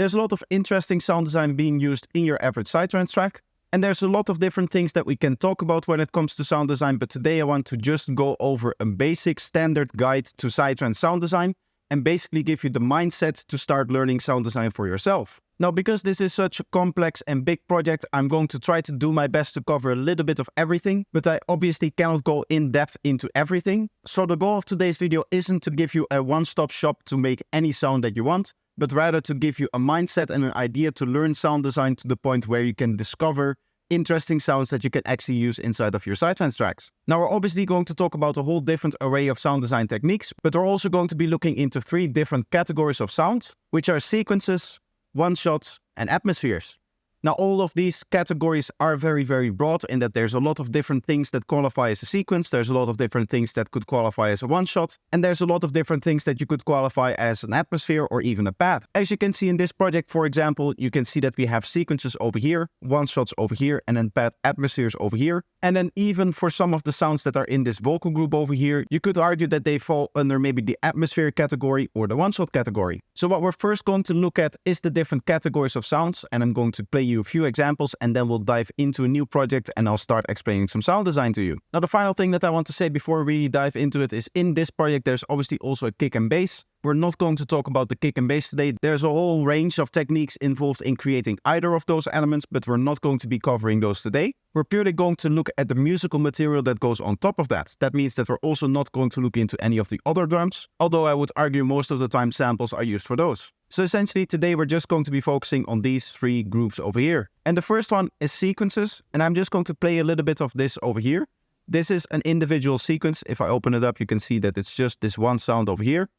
There's a lot of interesting sound design being used in your average Psytrance track. And there's a lot of different things that we can talk about when it comes to sound design, but today I want to just go over a basic standard guide to Psytrance sound design and basically give you the mindset to start learning sound design for yourself. Now, because this is such a complex and big project, I'm going to try to do my best to cover a little bit of everything, but I obviously cannot go in depth into everything. So the goal of today's video isn't to give you a one-stop shop to make any sound that you want, but rather to give you a mindset and an idea to learn sound design to the point where you can discover interesting sounds that you can actually use inside of your Psytrance tracks. Now, we're obviously going to talk about a whole different array of sound design techniques, but we're also going to be looking into 3 different categories of sound, which are sequences, one-shots, and atmospheres. Now, all of these categories are very, very broad in that there's a lot of different things that qualify as a sequence, there's a lot of different things that could qualify as a one-shot, and there's a lot of different things that you could qualify as an atmosphere or even a pad. As you can see in this project, for example, you can see that we have sequences over here, one-shots over here, and then pad atmospheres over here. And then even for some of the sounds that are in this vocal group over here, you could argue that they fall under maybe the atmosphere category or the one-shot category. So what we're first going to look at is the different categories of sounds, and I'm going to play you a few examples and then we'll dive into a new project and I'll start explaining some sound design to you. Now, the final thing that I want to say before we dive into it is in this project there's obviously also a kick and bass. We're not going to talk about the kick and bass today. There's a whole range of techniques involved in creating either of those elements, but we're not going to be covering those today. We're purely going to look at the musical material that goes on top of that. That means that we're also not going to look into any of the other drums, although I would argue most of the time samples are used for those. So essentially today we're just going to be focusing on these 3 groups over here. And the first one is sequences, and I'm just going to play a little bit of this over here. This is an individual sequence. If I open it up, you can see that it's just this one sound over here.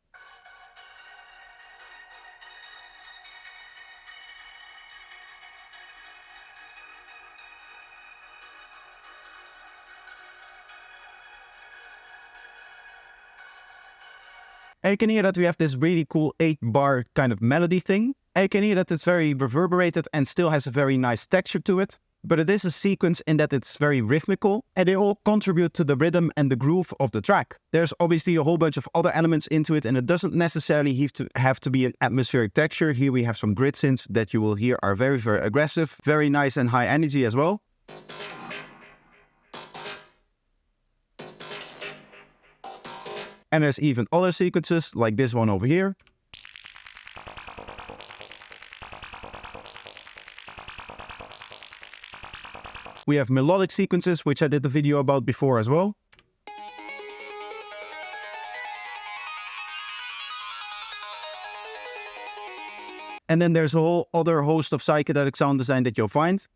And you can hear that we have this really cool 8-bar kind of melody thing. And you can hear that it's very reverberated and still has a very nice texture to it. But it is a sequence in that it's very rhythmical and they all contribute to the rhythm and the groove of the track. There's obviously a whole bunch of other elements into it and it doesn't necessarily have to be an atmospheric texture. Here we have some grid synths that you will hear are very, very aggressive, very nice and high energy as well. And there's even other sequences like this one over here. We have melodic sequences, which I did a video about before as well. And then there's a whole other host of psychedelic sound design that you'll find.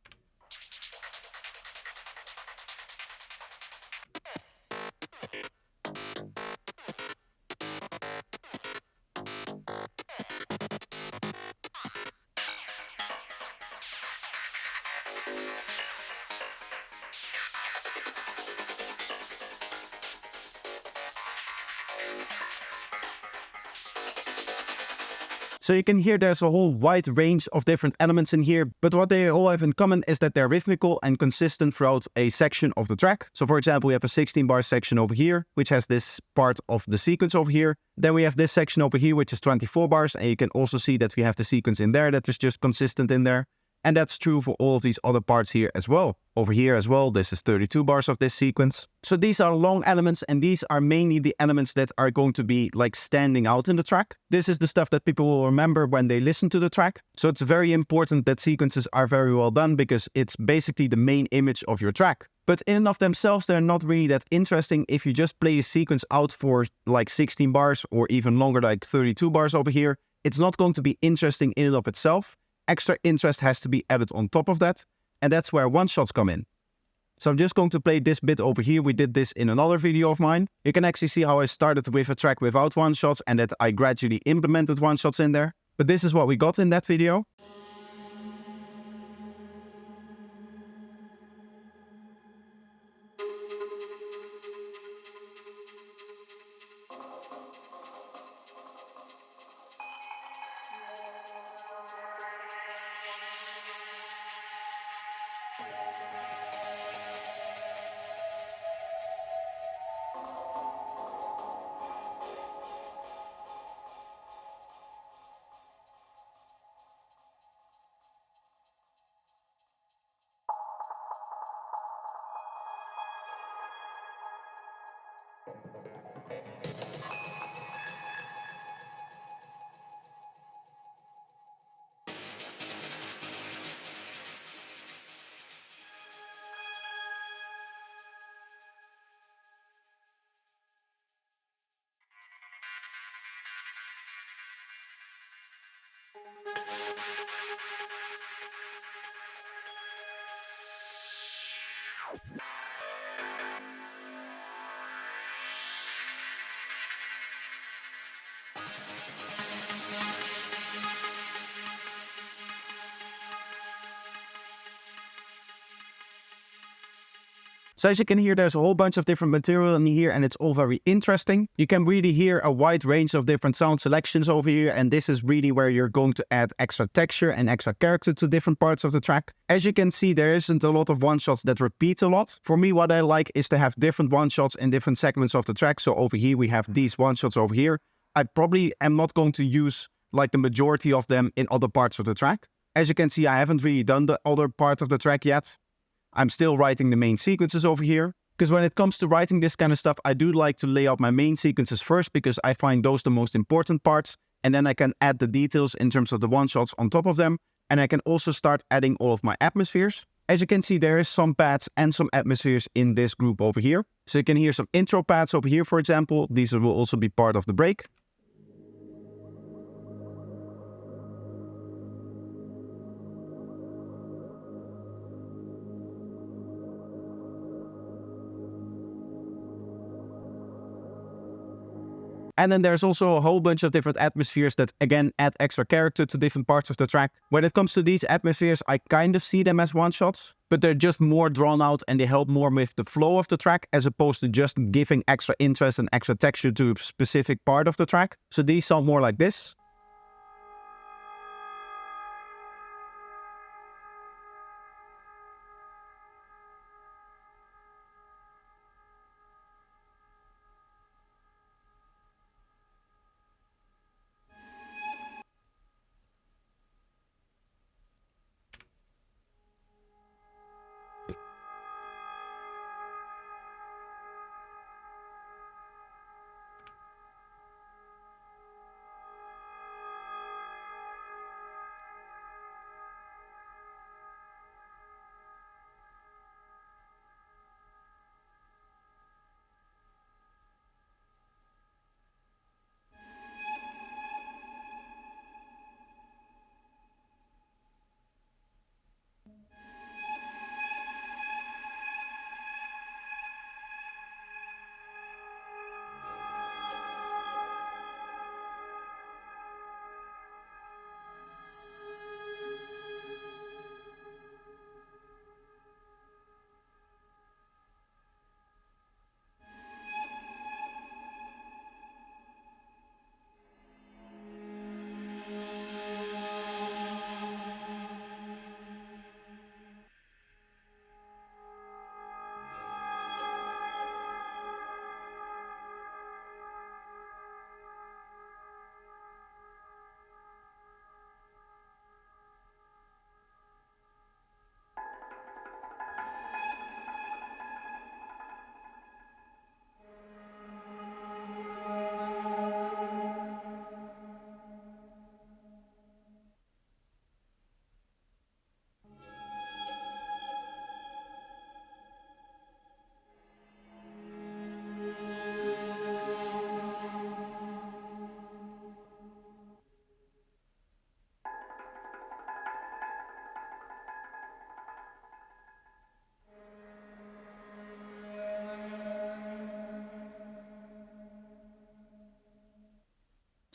So you can hear there's a whole wide range of different elements in here, but what they all have in common is that they're rhythmical and consistent throughout a section of the track. So for example, we have a 16-bar section over here, which has this part of the sequence over here. Then we have this section over here, which is 24 bars, and you can also see that we have the sequence in there that is just consistent in there. And that's true for all of these other parts here as well. Over here as well, this is 32 bars of this sequence. So these are long elements, and these are mainly the elements that are going to be like standing out in the track. This is the stuff that people will remember when they listen to the track. So it's very important that sequences are very well done because it's basically the main image of your track. But in and of themselves, they're not really that interesting if you just play a sequence out for like 16 bars or even longer, like 32 bars over here. It's not going to be interesting in and of itself. Extra interest has to be added on top of that, and that's where one-shots come in. So I'm just going to play this bit over here. We did this in another video of mine. You can actually see how I started with a track without one-shots and that I gradually implemented one-shots in there. But this is what we got in that video. So as you can hear, there's a whole bunch of different material in here and it's all very interesting. You can really hear a wide range of different sound selections over here, and this is really where you're going to add extra texture and extra character to different parts of the track. As you can see, there isn't a lot of one-shots that repeat a lot. For me, what I like is to have different one-shots in different segments of the track. So over here we have these one-shots over here. I probably am not going to use like the majority of them in other parts of the track. As you can see, I haven't really done the other part of the track yet. I'm still writing the main sequences over here. Because when it comes to writing this kind of stuff, I do like to lay out my main sequences first because I find those the most important parts. And then I can add the details in terms of the one-shots on top of them. And I can also start adding all of my atmospheres. As you can see, there is some pads and some atmospheres in this group over here. So you can hear some intro pads over here, for example. These will also be part of the break. And then there's also a whole bunch of different atmospheres that again add extra character to different parts of the track. When it comes to these atmospheres, I kind of see them as one-shots, but they're just more drawn out and they help more with the flow of the track as opposed to just giving extra interest and extra texture to a specific part of the track. So these sound more like this.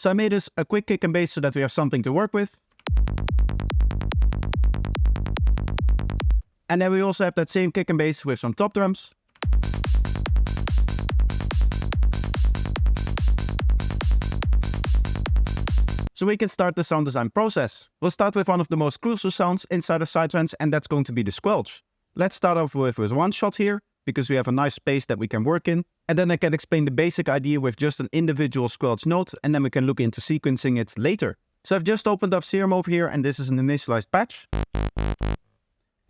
So I made this a quick kick and bass so that we have something to work with. And then we also have that same kick and bass with some top drums. So we can start the sound design process. We'll start with one of the most crucial sounds inside of Psytrance, and that's going to be the squelch. Let's start off with one shot here, because we have a nice space that we can work in. And then I can explain the basic idea with just an individual squelch note, and then we can look into sequencing it later. So I've just opened up Serum over here, and this is an initialized patch.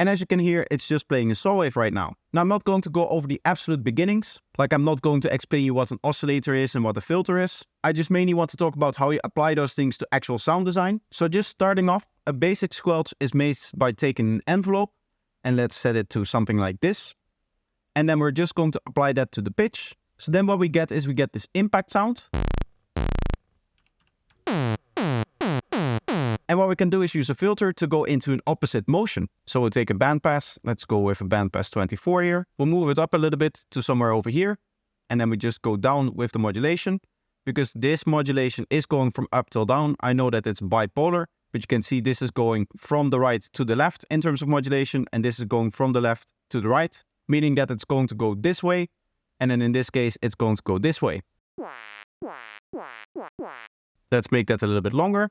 And as you can hear, it's just playing a saw wave right now. Now I'm not going to go over the absolute beginnings, like I'm not going to explain you what an oscillator is and what a filter is. I just mainly want to talk about how you apply those things to actual sound design. So just starting off, a basic squelch is made by taking an envelope, and let's set it to something like this. And then we're just going to apply that to the pitch. So then what we get is we get this impact sound. And what we can do is use a filter to go into an opposite motion. So we'll take a bandpass. Let's go with a bandpass 24 here. We'll move it up a little bit to somewhere over here. And then we just go down with the modulation. Because this modulation is going from up till down. I know that it's bipolar, but you can see this is going from the right to the left in terms of modulation. And this is going from the left to the right, meaning that it's going to go this way. And then in this case, it's going to go this way. Let's make that a little bit longer.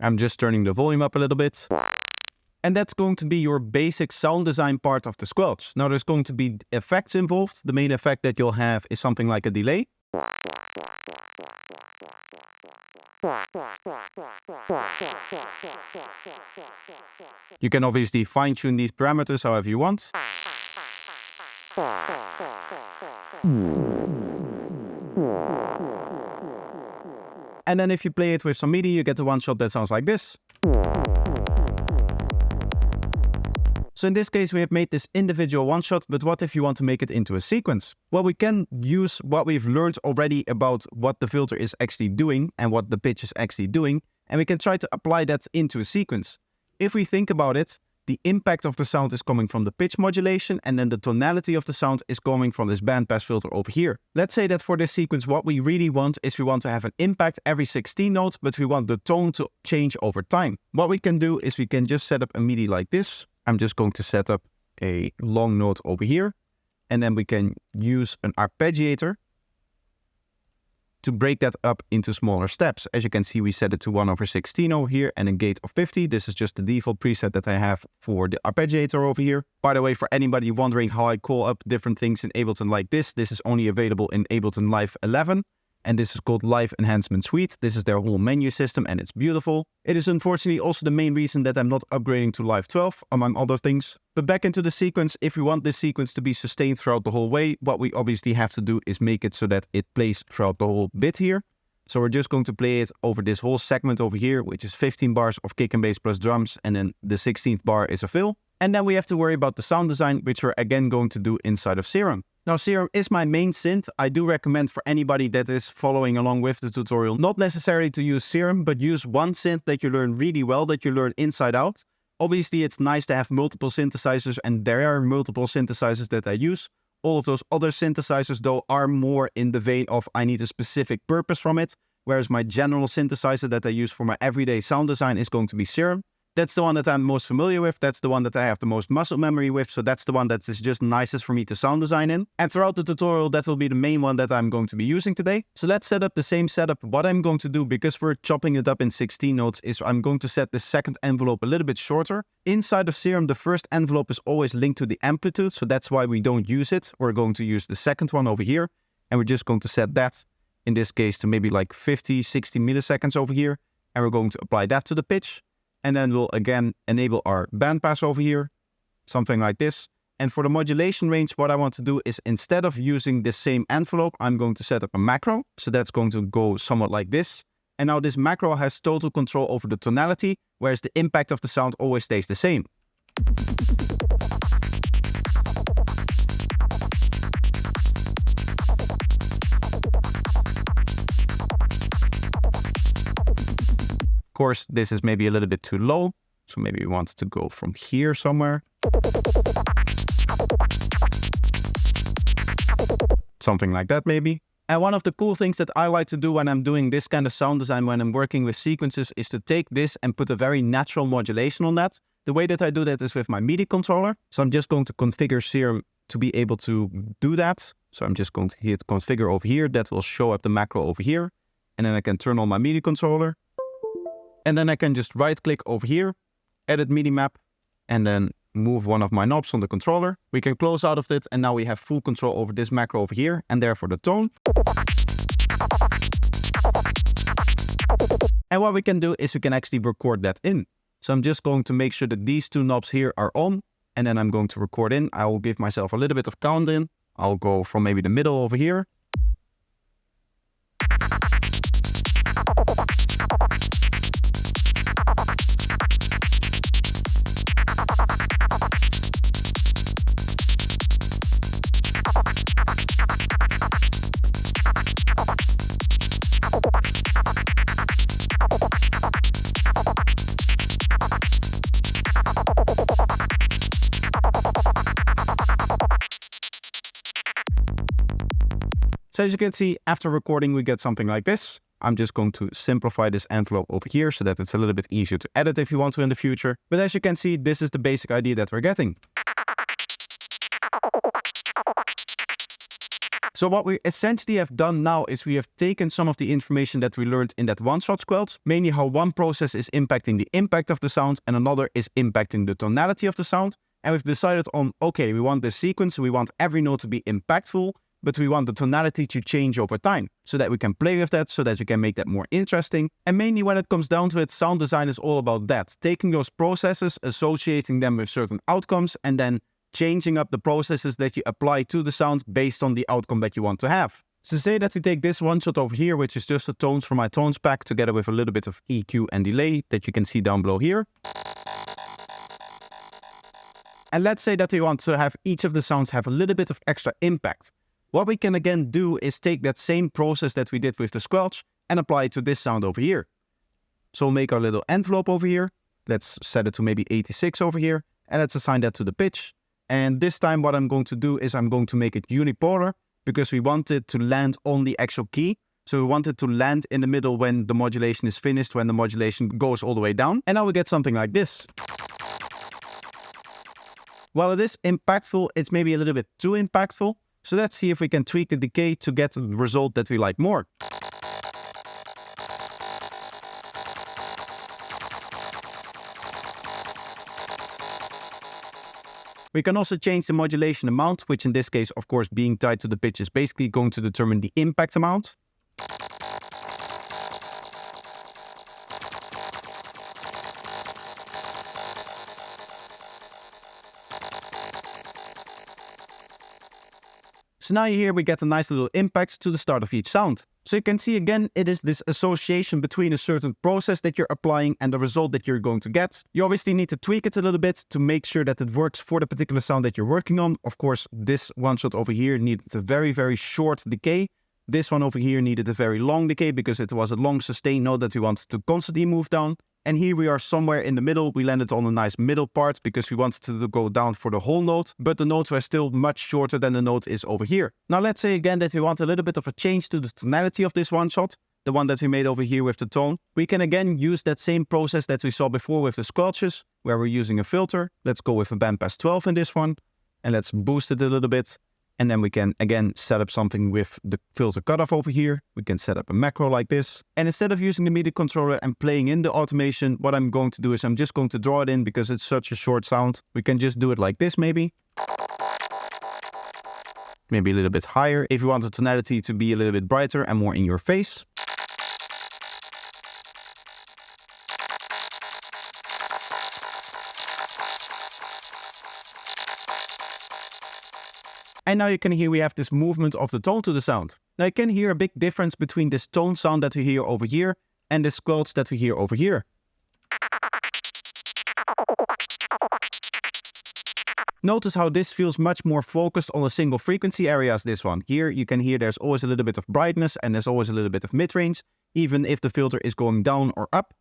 I'm just turning the volume up a little bit. And that's going to be your basic sound design part of the squelch. Now there's going to be effects involved. The main effect that you'll have is something like a delay. You can obviously fine-tune these parameters however you want. And then if you play it with some MIDI, you get a one shot that sounds like this. So in this case, we have made this individual one shot, but what if you want to make it into a sequence? Well, we can use what we've learned already about what the filter is actually doing and what the pitch is actually doing, and we can try to apply that into a sequence. If we think about it, the impact of the sound is coming from the pitch modulation, and then the tonality of the sound is coming from this bandpass filter over here. Let's say that for this sequence, what we really want is we want to have an impact every 16 notes, but we want the tone to change over time. What we can do is we can just set up a MIDI like this. I'm just going to set up a long note over here, and then we can use an arpeggiator to break that up into smaller steps. As you can see, we set it to 1/16 over here and a gate of 50. This is just the default preset that I have for the arpeggiator over here. By the way, for anybody wondering how I call up different things in Ableton like this is only available in Ableton Live 11. And this is called Live Enhancement Suite. This is their whole menu system and it's beautiful. It is unfortunately also the main reason that I'm not upgrading to Live 12, among other things. But back into the sequence, if we want this sequence to be sustained throughout the whole way, what we obviously have to do is make it so that it plays throughout the whole bit here. So we're just going to play it over this whole segment over here, which is 15 bars of kick and bass plus drums, and then the 16th bar is a fill. And then we have to worry about the sound design, which we're again going to do inside of Serum. Now, Serum is my main synth. I do recommend for anybody that is following along with the tutorial, not necessarily to use Serum, but use one synth that you learn really well, that you learn inside out. Obviously, it's nice to have multiple synthesizers, and there are multiple synthesizers that I use. All of those other synthesizers, though, are more in the vein of I need a specific purpose from it, whereas my general synthesizer that I use for my everyday sound design is going to be Serum. That's the one that I'm most familiar with. That's the one that I have the most muscle memory with. So that's the one that is just nicest for me to sound design in. And throughout the tutorial, that will be the main one that I'm going to be using today. So let's set up the same setup. What I'm going to do, because we're chopping it up in 16 notes, is I'm going to set the second envelope a little bit shorter. Inside of Serum, the first envelope is always linked to the amplitude. So that's why we don't use it. We're going to use the second one over here. And we're just going to set that, in this case, to maybe like 50, 60 milliseconds over here. And we're going to apply that to the pitch. And then we'll again enable our bandpass over here, something like this. And for the modulation range, what I want to do is instead of using the same envelope, I'm going to set up a macro. So that's going to go somewhat like this. And now this macro has total control over the tonality, whereas the impact of the sound always stays the same. Of course, this is maybe a little bit too low, so maybe we want to go from here somewhere. Something like that maybe. And one of the cool things that I like to do when I'm doing this kind of sound design, when I'm working with sequences, is to take this and put a very natural modulation on that. The way that I do that is with my MIDI controller. So I'm just going to configure Serum to be able to do that. So I'm just going to hit configure over here. That will show up the macro over here. And then I can turn on my MIDI controller. And then I can just right click over here, edit MIDI map, and then move one of my knobs on the controller. We can close out of it, and now we have full control over this macro over here, and therefore the tone. And what we can do is we can actually record that in. So I'm just going to make sure that these two knobs here are on, and then I'm going to record in. I will give myself a little bit of count in. I'll go from maybe the middle over here. So as you can see, after recording, we get something like this. I'm just going to simplify this envelope over here so that it's a little bit easier to edit if you want to in the future. But as you can see, this is the basic idea that we're getting. So what we essentially have done now is we have taken some of the information that we learned in that one-shot squelch, mainly how one process is impacting the impact of the sound and another is impacting the tonality of the sound. And we've decided on, okay, we want this sequence, we want every note to be impactful, but we want the tonality to change over time so that we can play with that, so that we can make that more interesting. And mainly when it comes down to it, sound design is all about that. Taking those processes, associating them with certain outcomes, and then changing up the processes that you apply to the sound based on the outcome that you want to have. So say that we take this one shot over here, which is just the tones from my tones pack, together with a little bit of EQ and delay that you can see down below here. And let's say that we want to have each of the sounds have a little bit of extra impact. What we can again do is take that same process that we did with the squelch and apply it to this sound over here. So we'll make our little envelope over here. Let's set it to maybe 86 over here, and let's assign that to the pitch. And this time what I'm going to do is I'm going to make it unipolar, because we want it to land on the actual key. So we want it to land in the middle when the modulation is finished, when the modulation goes all the way down. And now we get something like this. While it is impactful, it's maybe a little bit too impactful. So let's see if we can tweak the decay to get the result that we like more. We can also change the modulation amount, which in this case, of course, being tied to the pitch is basically going to determine the impact amount. So now here we get a nice little impact to the start of each sound. So you can see again, it is this association between a certain process that you're applying and the result that you're going to get. You obviously need to tweak it a little bit to make sure that it works for the particular sound that you're working on. Of course, this one shot over here needed a very, very short decay. This one over here needed a very long decay because it was a long sustained note that we wanted to constantly move down. And here we are somewhere in the middle. We landed on a nice middle part because we wanted to go down for the whole note, but the notes were still much shorter than the note is over here. Now let's say again that we want a little bit of a change to the tonality of this one shot, the one that we made over here with the tone. We can again use that same process that we saw before with the squelches, where we're using a filter. Let's go with a bandpass 12 in this one, and let's boost it a little bit. And then we can again set up something with the filter cutoff over here. We can set up a macro like this. And instead of using the MIDI controller and playing in the automation, what I'm going to do is I'm just going to draw it in because it's such a short sound. We can just do it like this maybe. Maybe a little bit higher if you want the tonality to be a little bit brighter and more in your face. And now you can hear we have this movement of the tone to the sound. Now you can hear a big difference between this tone sound that we hear over here and this squelch that we hear over here. Notice how this feels much more focused on a single frequency area as this one. Here you can hear there's always a little bit of brightness and there's always a little bit of mid-range, even if the filter is going down or up.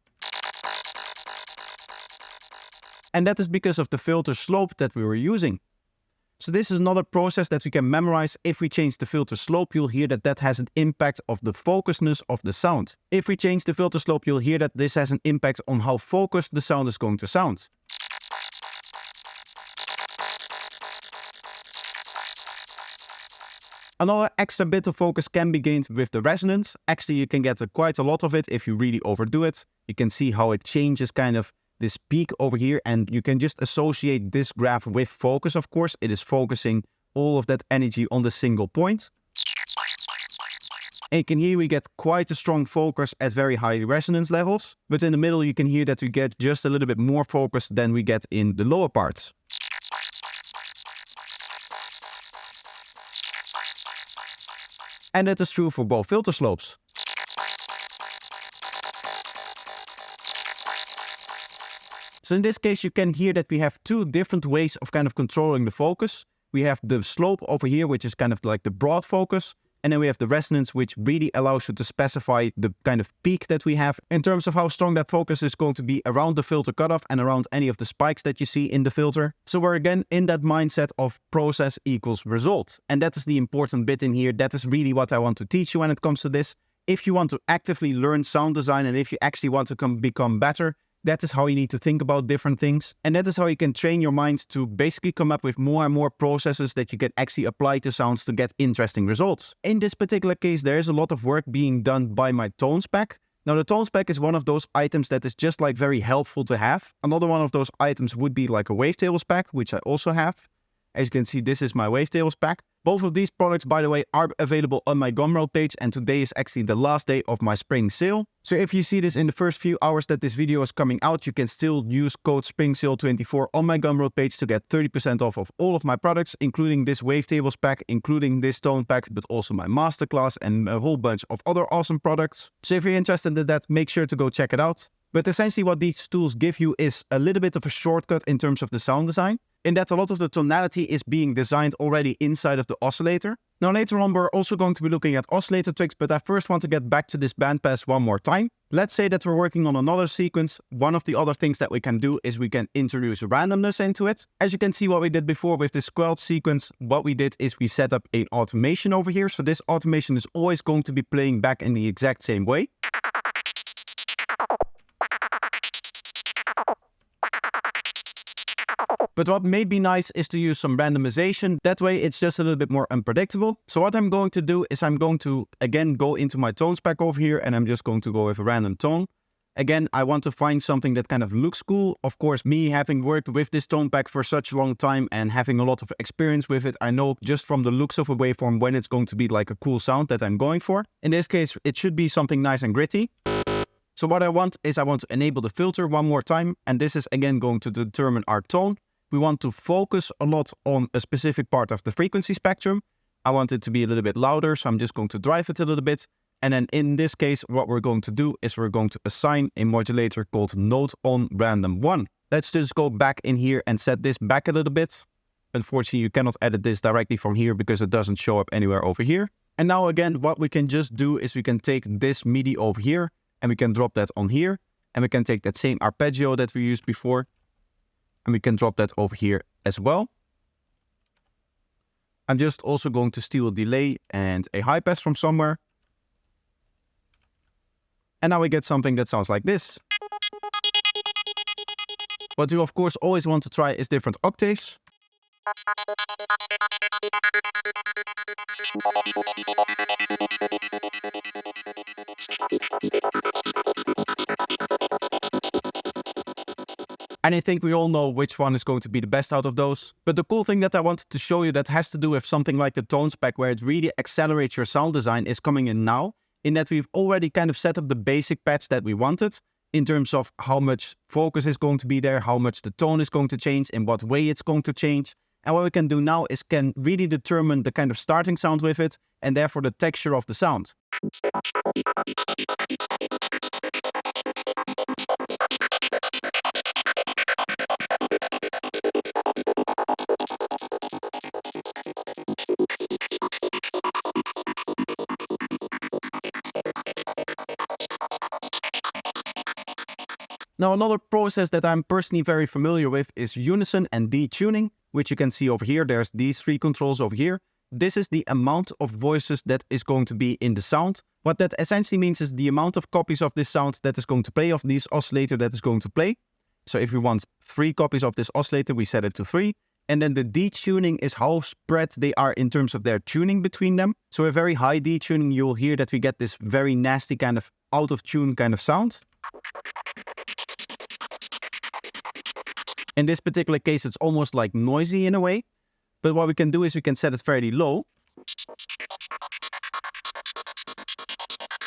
And that is because of the filter slope that we were using. So this is another process that we can memorize. If we change the filter slope, you'll hear that that has an impact of the focusness of the sound. If we change the filter slope, you'll hear that this has an impact on how focused the sound is going to sound. Another extra bit of focus can be gained with the resonance. Actually, you can get quite a lot of it if you really overdo it. You can see how it changes kind of this peak over here, and you can just associate this graph with focus, of course. It is focusing all of that energy on the single point. And you can hear we get quite a strong focus at very high resonance levels. But in the middle, you can hear that we get just a little bit more focus than we get in the lower parts. And that is true for both filter slopes. So in this case, you can hear that we have two different ways of kind of controlling the focus. We have the slope over here, which is kind of like the broad focus. And then we have the resonance, which really allows you to specify the kind of peak that we have in terms of how strong that focus is going to be around the filter cutoff and around any of the spikes that you see in the filter. So we're again in that mindset of process equals result. And that is the important bit in here. That is really what I want to teach you when it comes to this. If you want to actively learn sound design and if you actually want to become better, that is how you need to think about different things. And that is how you can train your mind to basically come up with more and more processes that you can actually apply to sounds to get interesting results. In this particular case, there is a lot of work being done by my tone spec. Now the tone spec is one of those items that is just like very helpful to have. Another one of those items would be like a wavetable spec, which I also have. As you can see, this is my wavetable spec. Both of these products, by the way, are available on my Gumroad page, and today is actually the last day of my spring sale. So if you see this in the first few hours that this video is coming out, you can still use code SPRINGSALE24 on my Gumroad page to get 30% off of all of my products, including this wavetable spec, including this tone pack, but also my masterclass and a whole bunch of other awesome products. So if you're interested in that, make sure to go check it out. But essentially what these tools give you is a little bit of a shortcut in terms of the sound design, in that a lot of the tonality is being designed already inside of the oscillator. Now later on we're also going to be looking at oscillator tricks, but I first want to get back to this bandpass one more time. Let's say that we're working on another sequence. One of the other things that we can do is we can introduce randomness into it. As you can see what we did before with the Squelch sequence, what we did is we set up an automation over here. So this automation is always going to be playing back in the exact same way. But what may be nice is to use some randomization. That way it's just a little bit more unpredictable. So what I'm going to do is I'm going to again go into my tone spec over here and I'm just going to go with a random tone. Again, I want to find something that kind of looks cool. Of course, me having worked with this tone pack for such a long time and having a lot of experience with it, I know just from the looks of a waveform when it's going to be like a cool sound that I'm going for. In this case, it should be something nice and gritty. So what I want is I want to enable the filter one more time. And this is again going to determine our tone. We want to focus a lot on a specific part of the frequency spectrum. I want it to be a little bit louder, so I'm just going to drive it a little bit. And then in this case, what we're going to do is we're going to assign a modulator called Note on Random 1. Let's just go back in here and set this back a little bit. Unfortunately, you cannot edit this directly from here because it doesn't show up anywhere over here. And now again, what we can just do is we can take this MIDI over here and we can drop that on here. And we can take that same arpeggio that we used before and we can drop that over here as well. I'm just also going to steal a delay and a high pass from somewhere. And now we get something that sounds like this. What you of course always want to try is different octaves. And I think we all know which one is going to be the best out of those. But the cool thing that I wanted to show you that has to do with something like the tone spec where it really accelerates your sound design is coming in now. In that we've already kind of set up the basic patch that we wanted in terms of how much focus is going to be there, how much the tone is going to change, in what way it's going to change. And what we can do now is can really determine the kind of starting sound with it and therefore the texture of the sound. Now another process that I'm personally very familiar with is unison and detuning, which you can see over here. There's these three controls over here. This is the amount of voices that is going to be in the sound. What that essentially means is the amount of copies of this sound that is going to play, of this oscillator that is going to play. So if we want 3 copies of this oscillator, we set it to 3. And then the detuning is how spread they are in terms of their tuning between them. So a very high detuning, you'll hear that we get this very nasty kind of out of tune kind of sound. In this particular case, it's almost like noisy in a way. But what we can do is we can set it fairly low.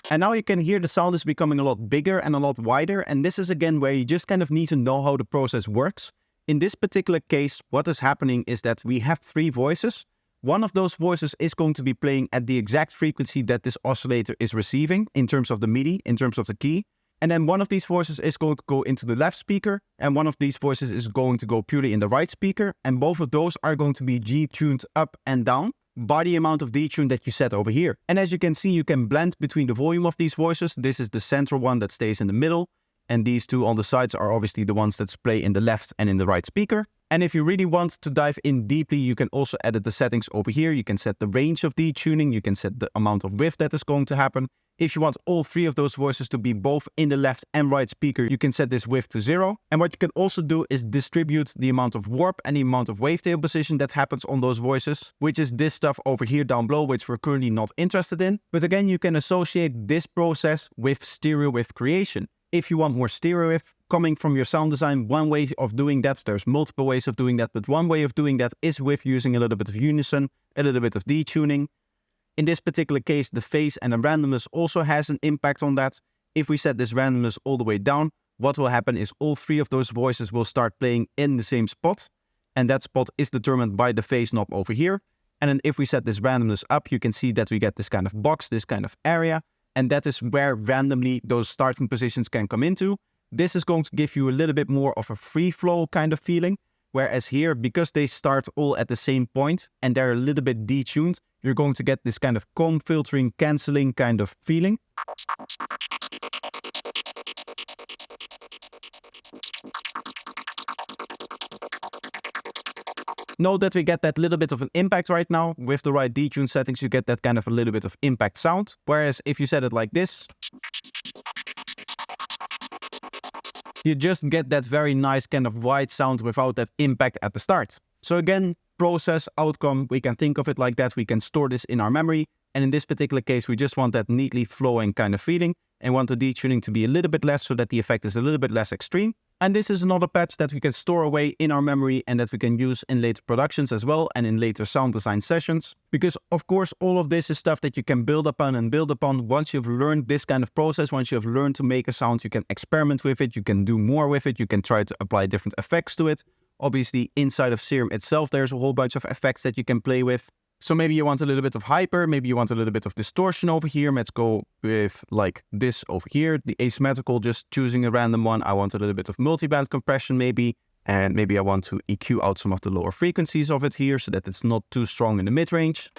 And now you can hear the sound is becoming a lot bigger and a lot wider. And this is again where you just kind of need to know how the process works. In this particular case, what is happening is that we have 3 voices. One of those voices is going to be playing at the exact frequency that this oscillator is receiving in terms of the MIDI, in terms of the key. And then one of these voices is going to go into the left speaker, and one of these voices is going to go purely in the right speaker. And both of those are going to be G-tuned up and down by the amount of detune that you set over here. And as you can see, you can blend between the volume of these voices. This is the central one that stays in the middle. And these 2 on the sides are obviously the ones that play in the left and in the right speaker. And if you really want to dive in deeply, you can also edit the settings over here. You can set the range of detuning. You can set the amount of width that is going to happen. If you want all 3 of those voices to be both in the left and right speaker, you can set this width to 0. And what you can also do is distribute the amount of warp and the amount of wavetail position that happens on those voices, which is this stuff over here down below, which we're currently not interested in. But again, you can associate this process with stereo wave creation. If you want more stereo wave coming from your sound design, one way of doing that, there's multiple ways of doing that, but one way of doing that is with using a little bit of unison, a little bit of detuning. In this particular case, the phase and the randomness also has an impact on that. If we set this randomness all the way down, what will happen is all 3 of those voices will start playing in the same spot. And that spot is determined by the phase knob over here. And then if we set this randomness up, you can see that we get this kind of box, this kind of area. And that is where randomly those starting positions can come into. This is going to give you a little bit more of a free flow kind of feeling. Whereas here, because they start all at the same point and they're a little bit detuned, you're going to get this kind of comb filtering, cancelling kind of feeling. Note that we get that little bit of an impact right now. With the right detune settings, you get that kind of a little bit of impact sound. Whereas if you set it like this, you just get that very nice kind of wide sound without that impact at the start. So again, process, outcome, we can think of it like that. We can store this in our memory. And in this particular case, we just want that neatly flowing kind of feeling and want the detuning to be a little bit less so that the effect is a little bit less extreme. And this is another patch that we can store away in our memory and that we can use in later productions as well and in later sound design sessions. Because of course, all of this is stuff that you can build upon and build upon. Once you've learned this kind of process, once you've learned to make a sound, you can experiment with it, you can do more with it, you can try to apply different effects to it. Obviously, inside of Serum itself, there's a whole bunch of effects that you can play with. So maybe you want a little bit of hyper, maybe you want a little bit of distortion over here. Let's go with like this over here, the asymmetrical, just choosing a random one. I want a little bit of multiband compression maybe, and maybe I want to EQ out some of the lower frequencies of it here so that it's not too strong in the mid-range.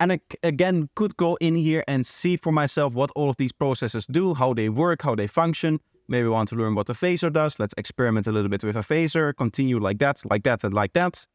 And I, again, could go in here and see for myself what all of these processes do, how they work, how they function. Maybe I want to learn what the phaser does. Let's experiment a little bit with a phaser. Continue like that, and like that.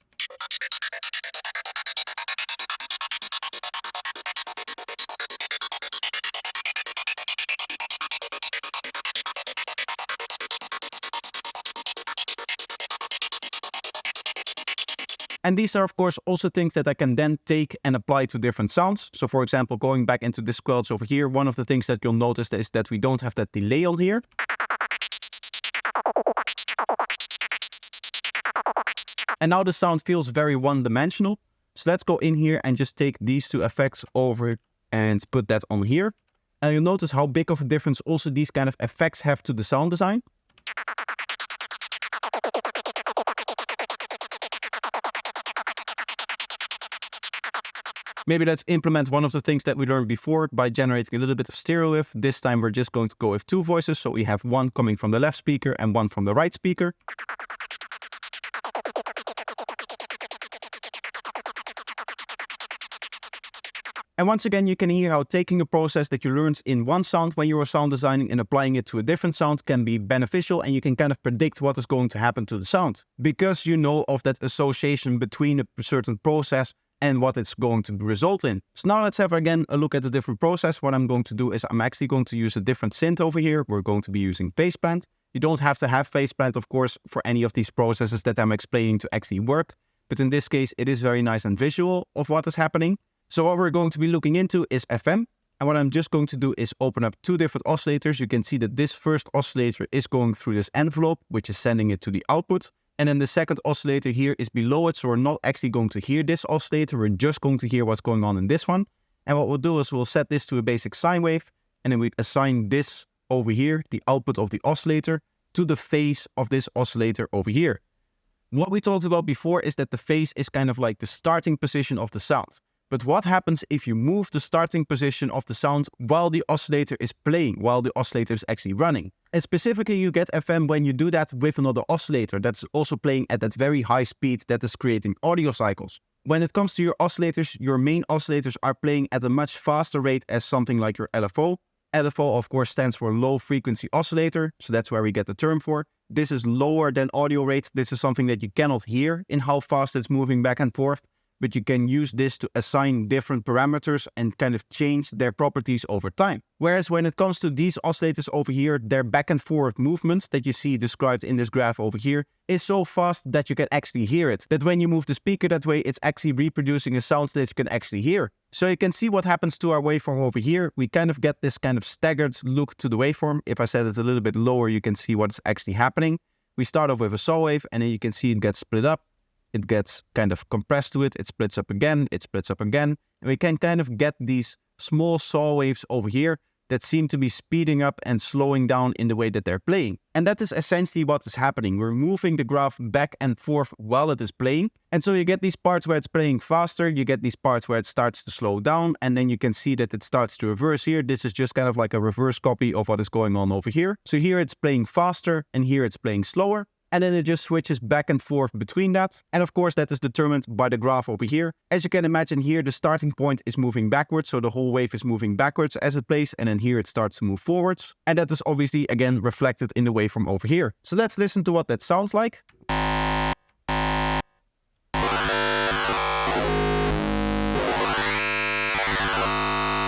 And these are, of course, also things that I can then take and apply to different sounds. So, for example, going back into this Squelch over here, one of the things that you'll notice is that we don't have that delay on here. And now the sound feels very one-dimensional. So let's go in here and just take these 2 effects over and put that on here. And you'll notice how big of a difference also these kind of effects have to the sound design. Maybe let's implement one of the things that we learned before by generating a little bit of stereo wave. This time we're just going to go with 2 voices. So we have one coming from the left speaker and one from the right speaker. And once again, you can hear how taking a process that you learned in one sound when you were sound designing and applying it to a different sound can be beneficial, and you can kind of predict what is going to happen to the sound because you know of that association between a certain process and what it's going to result in. So now let's have again a look at the different process. What I'm going to do is I'm actually going to use a different synth over here. We're going to be using Faceplant. You don't have to have Faceplant, of course, for any of these processes that I'm explaining to actually work. But in this case, it is very nice and visual of what is happening. So what we're going to be looking into is FM. And what I'm just going to do is open up 2 different oscillators. You can see that this first oscillator is going through this envelope, which is sending it to the output. And then the second oscillator here is below it, so we're not actually going to hear this oscillator, we're just going to hear what's going on in this one. And what we'll do is we'll set this to a basic sine wave, and then we assign this over here, the output of the oscillator, to the phase of this oscillator over here. What we talked about before is that the phase is kind of like the starting position of the sound. But what happens if you move the starting position of the sound while the oscillator is playing, while the oscillator is actually running? And specifically, you get FM when you do that with another oscillator that's also playing at that very high speed that is creating audio cycles. When it comes to your oscillators, your main oscillators are playing at a much faster rate as something like your LFO. LFO, of course, stands for low frequency oscillator, so that's where we get the term for. This is lower than audio rate. This is something that you cannot hear in how fast it's moving back and forth, but you can use this to assign different parameters and kind of change their properties over time. Whereas when it comes to these oscillators over here, their back and forth movements that you see described in this graph over here is so fast that you can actually hear it. That when you move the speaker that way, it's actually reproducing a sound that you can actually hear. So you can see what happens to our waveform over here. We kind of get this kind of staggered look to the waveform. If I set it a little bit lower, you can see what's actually happening. We start off with a saw wave, and then you can see it gets split up. It gets kind of compressed to it, it splits up again, it splits up again. And we can kind of get these small saw waves over here that seem to be speeding up and slowing down in the way that they're playing. And that is essentially what is happening. We're moving the graph back and forth while it is playing. And so you get these parts where it's playing faster, you get these parts where it starts to slow down, and then you can see that it starts to reverse here. This is just kind of like a reverse copy of what is going on over here. So here it's playing faster, and here it's playing slower. And then it just switches back and forth between that. And of course, that is determined by the graph over here. As you can imagine here, the starting point is moving backwards. So the whole wave is moving backwards as it plays. And then here it starts to move forwards. And that is obviously, again, reflected in the waveform over here. So let's listen to what that sounds like.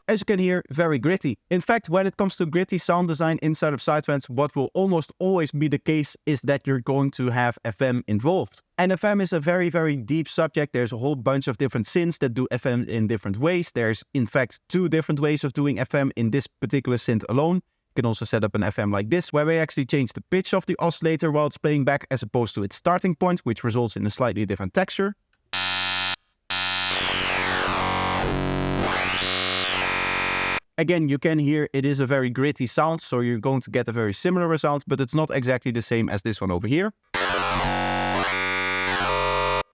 As you can hear, very gritty. In fact, when it comes to gritty sound design inside of Psytrance, what will almost always be the case is that you're going to have FM involved. And FM is a very, very deep subject. There's a whole bunch of different synths that do FM in different ways. There's, in fact, 2 different ways of doing FM in this particular synth alone. You can also set up an FM like this, where we actually change the pitch of the oscillator while it's playing back as opposed to its starting point, which results in a slightly different texture. Again, you can hear it is a very gritty sound, so you're going to get a very similar result, but it's not exactly the same as this one over here.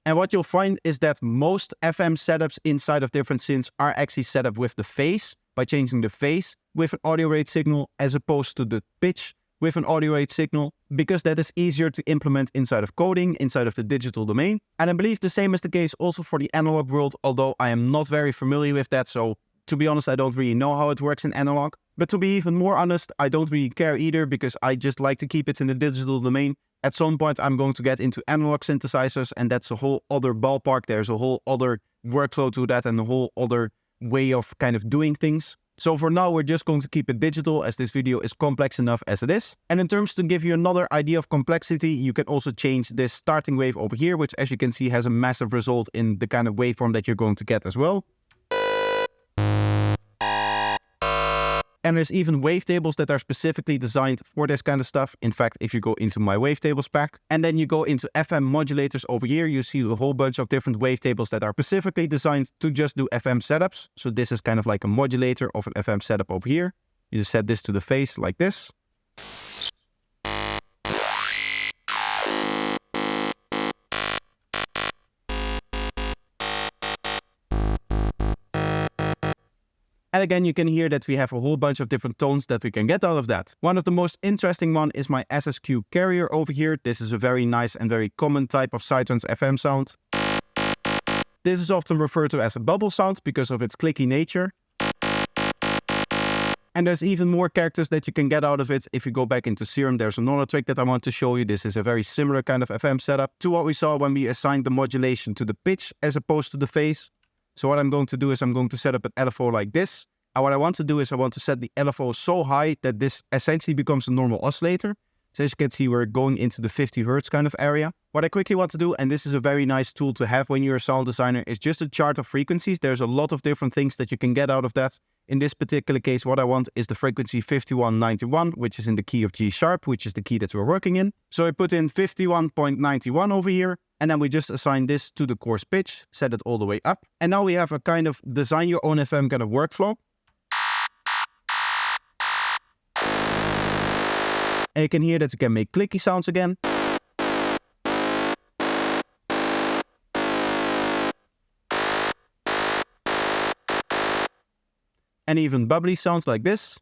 And what you'll find is that most FM setups inside of different synths are actually set up with the phase, by changing the phase with an audio rate signal as opposed to the pitch with an audio rate signal, because that is easier to implement inside of coding, inside of the digital domain. And I believe the same is the case also for the analog world, although I am not very familiar with that, so to be honest, I don't really know how it works in analog. But to be even more honest, I don't really care either, because I just like to keep it in the digital domain. At some point, I'm going to get into analog synthesizers, and that's a whole other ballpark. There's a whole other workflow to that and a whole other way of kind of doing things. So for now, we're just going to keep it digital, as this video is complex enough as it is. And in terms to give you another idea of complexity, you can also change this starting wave over here, which, as you can see, has a massive result in the kind of waveform that you're going to get as well. And there's even wavetables that are specifically designed for this kind of stuff. In fact, if you go into my wavetables pack, and then you go into FM modulators over here, you see a whole bunch of different wavetables that are specifically designed to just do FM setups. So this is kind of like a modulator of an FM setup over here. You just set this to the phase like this. And again, you can hear that we have a whole bunch of different tones that we can get out of that. One of the most interesting one is my SSQ carrier over here. This is a very nice and very common type of Psytrance FM sound. This is often referred to as a bubble sound because of its clicky nature. And there's even more characters that you can get out of it. If you go back into Serum, there's another trick that I want to show you. This is a very similar kind of FM setup to what we saw when we assigned the modulation to the pitch as opposed to the phase. So what I'm going to do is I'm going to set up an LFO like this. And what I want to do is I want to set the LFO so high that this essentially becomes a normal oscillator. So as you can see, we're going into the 50 Hertz kind of area. What I quickly want to do, and this is a very nice tool to have when you're a sound designer, is just a chart of frequencies. There's a lot of different things that you can get out of that. In this particular case, what I want is the frequency 5191, which is in the key of G sharp, which is the key that we're working in. So I put in 51.91 over here, and then we just assign this to the coarse pitch, set it all the way up. And now we have a kind of design your own FM kind of workflow. And you can hear that you can make clicky sounds again. And even bubbly sounds like this.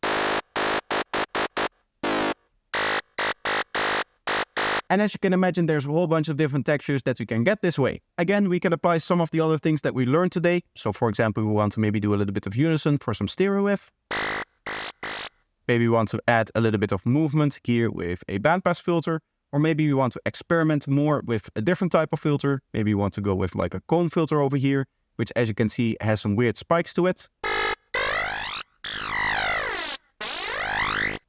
And as you can imagine, there's a whole bunch of different textures that we can get this way. Again, we can apply some of the other things that we learned today. So for example, we want to maybe do a little bit of unison for some stereo wave. Maybe we want to add a little bit of movement here with a bandpass filter. Or maybe we want to experiment more with a different type of filter. Maybe we want to go with like a cone filter over here, which as you can see has some weird spikes to it.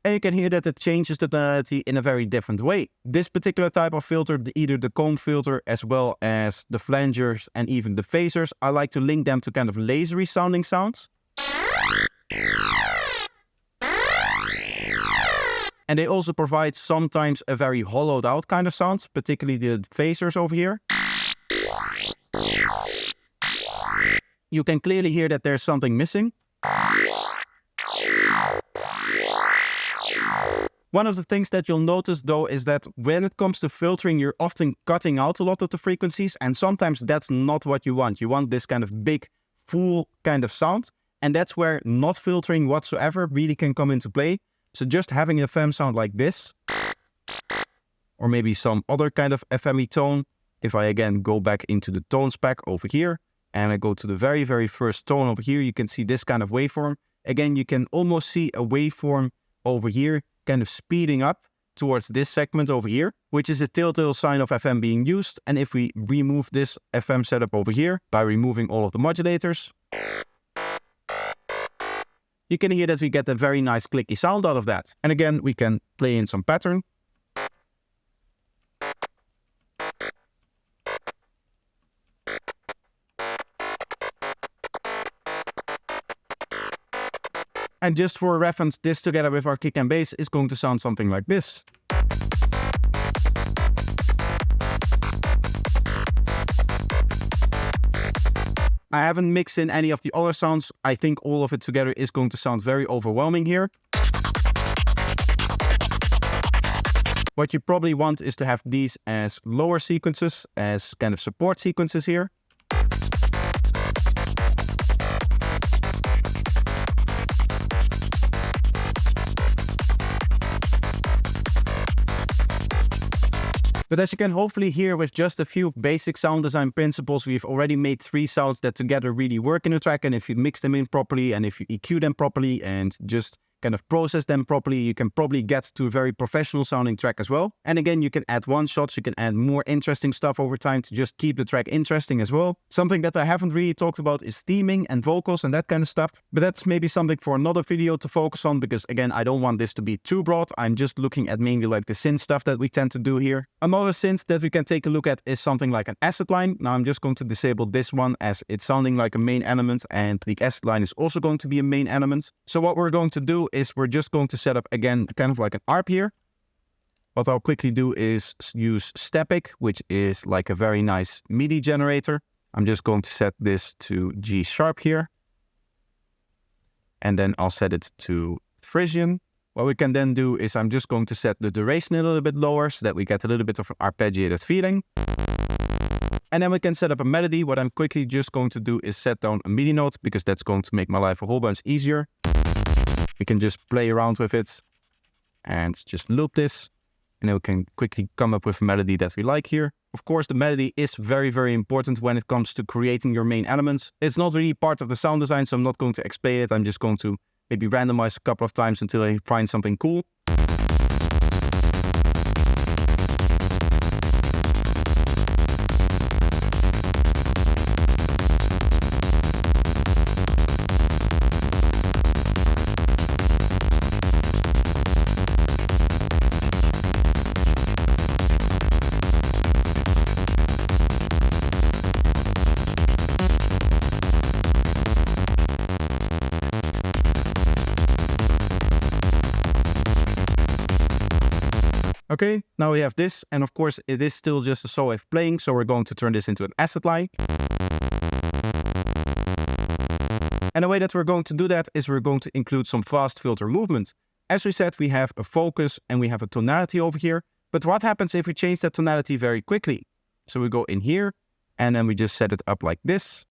And you can hear that it changes the tonality in a very different way. This particular type of filter, either the cone filter as well as the flangers and even the phasers, I like to link them to kind of lasery sounding sounds. And they also provide sometimes a very hollowed out kind of sounds, particularly the phasers over here. You can clearly hear that there's something missing. One of the things that you'll notice though is that when it comes to filtering, you're often cutting out a lot of the frequencies, and sometimes that's not what you want. You want this kind of big, full kind of sound, and that's where not filtering whatsoever really can come into play. So just having an FM sound like this, or maybe some other kind of FM-y tone. If I again go back into the tone spec over here, and I go to the very, very first tone over here, you can see this kind of waveform. Again, you can almost see a waveform over here, kind of speeding up towards this segment over here, which is a telltale sign of FM being used. And if we remove this FM setup over here by removing all of the modulators, you can hear that we get a very nice clicky sound out of that. And again, we can play in some pattern. And just for reference, this together with our kick and bass is going to sound something like this. I haven't mixed in any of the other sounds. I think all of it together is going to sound very overwhelming here. What you probably want is to have these as lower sequences, as kind of support sequences here. But as you can hopefully hear with just a few basic sound design principles, we've already made 3 sounds that together really work in a track. And if you mix them in properly and if you EQ them properly and just kind of process them properly, you can probably get to a very professional sounding track as well. And again, you can add one shots, you can add more interesting stuff over time to just keep the track interesting as well. Something that I haven't really talked about is theming and vocals and that kind of stuff. But that's maybe something for another video to focus on, because again, I don't want this to be too broad. I'm just looking at mainly like the synth stuff that we tend to do here. Another synth that we can take a look at is something like an acid line. Now I'm just going to disable this one as it's sounding like a main element, and the acid line is also going to be a main element. So what we're going to do is we're just going to set up again kind of like an ARP here. What I'll quickly do is use Stepic, which is like a very nice MIDI generator. I'm just going to set this to G sharp here. And then I'll set it to Frisian. What we can then do is I'm just going to set the duration a little bit lower so that we get a little bit of an arpeggiated feeling. And then we can set up a melody. What I'm quickly just going to do is set down a MIDI note, because that's going to make my life a whole bunch easier. We can just play around with it and just loop this, and then we can quickly come up with a melody that we like here. Of course, the melody is very, very important when it comes to creating your main elements. It's not really part of the sound design, so I'm not going to explain it. I'm just going to maybe randomize a couple of times until I find something cool. Okay, now we have this, and of course it is still just a saw wave playing, so we're going to turn this into an asset line. And the way that we're going to do that is we're going to include some fast filter movement. As we said, we have a focus and we have a tonality over here, but what happens if we change that tonality very quickly? So we go in here, and then we just set it up like this.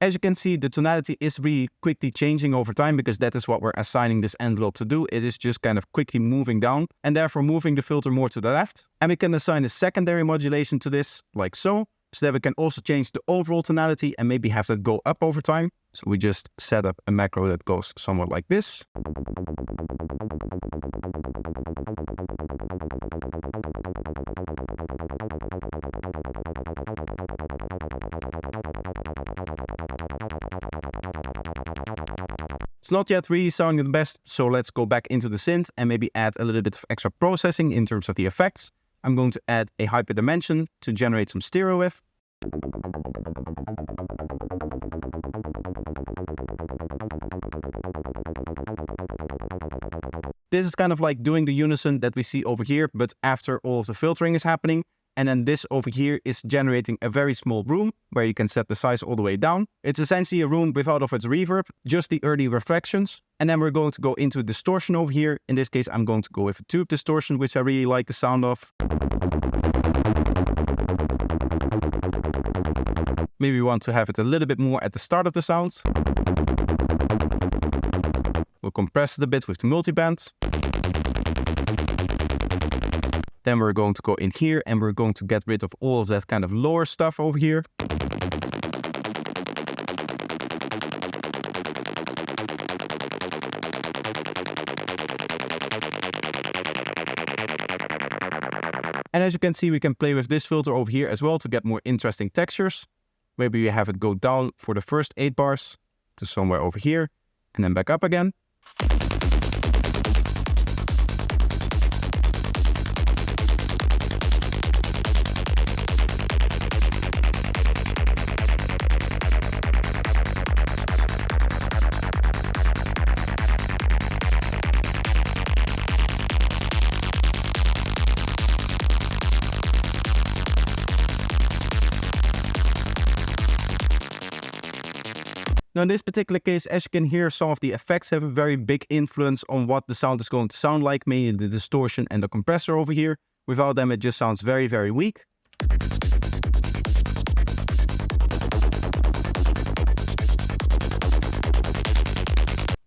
As you can see, the tonality is really quickly changing over time because that is what we're assigning this envelope to do. It is just kind of quickly moving down and therefore moving the filter more to the left. And we can assign a secondary modulation to this, like so that we can also change the overall tonality and maybe have that go up over time. So we just set up a macro that goes somewhat like this. It's not yet really sounding the best, so let's go back into the synth and maybe add a little bit of extra processing in terms of the effects. I'm going to add a hyperdimension to generate some stereo with. This is kind of like doing the unison that we see over here, but after all of the filtering is happening. And then this over here is generating a very small room where you can set the size all the way down. It's essentially a room without of its reverb, just the early reflections. And then we're going to go into distortion over here. In this case, I'm going to go with a tube distortion, which I really like the sound of. Maybe we want to have it a little bit more at the start of the sound. We'll compress it a bit with the multiband. Then we're going to go in here and we're going to get rid of all of that kind of lower stuff over here. And as you can see, we can play with this filter over here as well to get more interesting textures. Maybe we have it go down for the first 8 bars to somewhere over here and then back up again. Now in this particular case, as you can hear, some of the effects have a very big influence on what the sound is going to sound like, mainly the distortion and the compressor over here. Without them, it just sounds very, very weak.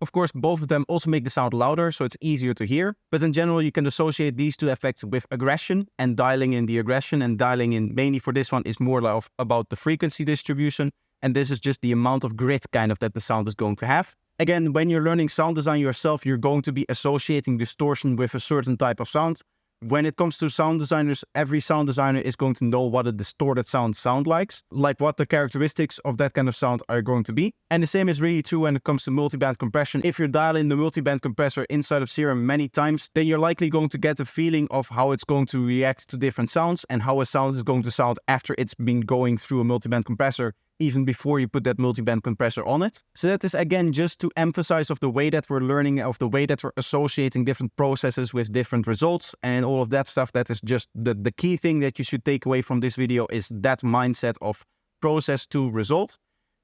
Of course, both of them also make the sound louder, so it's easier to hear. But in general, you can associate these two effects with aggression and dialing in the aggression. And dialing in mainly for this one is more about the frequency distribution. And this is just the amount of grit kind of that the sound is going to have. Again, when you're learning sound design yourself, you're going to be associating distortion with a certain type of sound. When it comes to sound designers, every sound designer is going to know what a distorted sound like what the characteristics of that kind of sound are going to be. And the same is really true when it comes to multiband compression. If you dial in the multiband compressor inside of Serum many times, then you're likely going to get a feeling of how it's going to react to different sounds and how a sound is going to sound after it's been going through a multiband compressor, even before you put that multiband compressor on it. So that is again just to emphasize of the way that we're learning, of the way that we're associating different processes with different results and all of that stuff. That is just the key thing that you should take away from this video, is that mindset of process to result.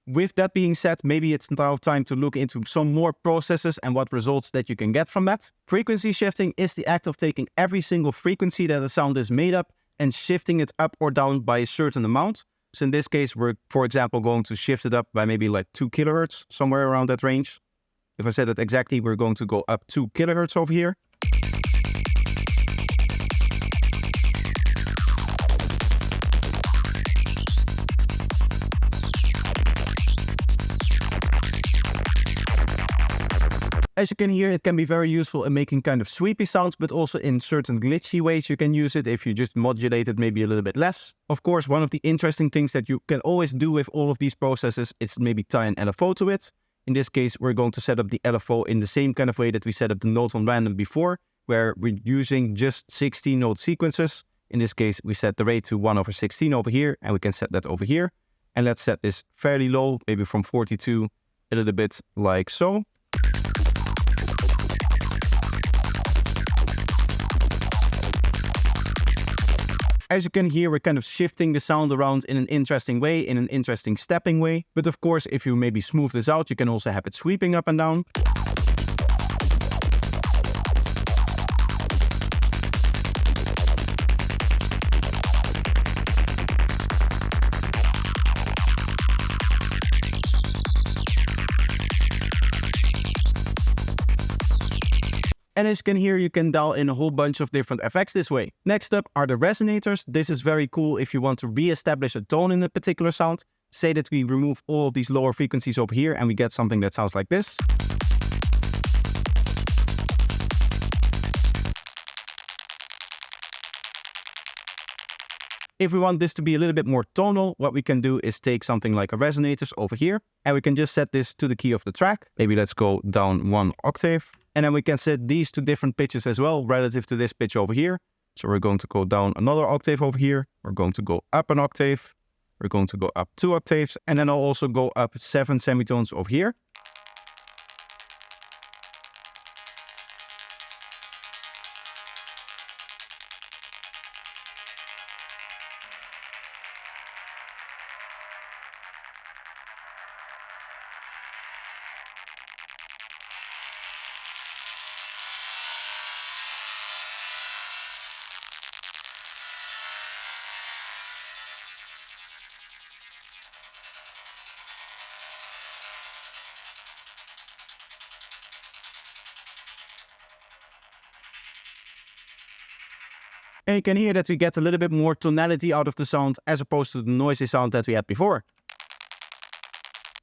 With that being said, maybe it's now time to look into some more processes and what results that you can get from that. Frequency shifting is the act of taking every single frequency that a sound is made up and shifting it up or down by a certain amount. So in this case, we're, for example, going to shift it up by maybe like 2 kilohertz, somewhere around that range. If I said it exactly, we're going to go up 2 kilohertz over here. As you can hear, it can be very useful in making kind of sweepy sounds, but also in certain glitchy ways you can use it if you just modulate it maybe a little bit less. Of course, one of the interesting things that you can always do with all of these processes is maybe tie an LFO to it. In this case, we're going to set up the LFO in the same kind of way that we set up the note on random before, where we're using just 16 note sequences. In this case, we set the rate to 1/16 over here, and we can set that over here. And let's set this fairly low, maybe from 42, a little bit like so. As you can hear, we're kind of shifting the sound around in an interesting way, in an interesting stepping way. But of course, if you maybe smooth this out, you can also have it sweeping up and down. And as you can hear, you can dial in a whole bunch of different effects this way. Next up are the resonators. This is very cool if you want to re-establish a tone in a particular sound. Say that we remove all of these lower frequencies over here and we get something that sounds like this. If we want this to be a little bit more tonal, what we can do is take something like a resonators over here and we can just set this to the key of the track. Maybe let's go down 1 octave. And then we can set these to different pitches as well relative to this pitch over here. So we're going to go down another octave over here. We're going to go up an octave. We're going to go up 2 octaves. And then I'll also go up 7 semitones over here. And you can hear that we get a little bit more tonality out of the sound as opposed to the noisy sound that we had before.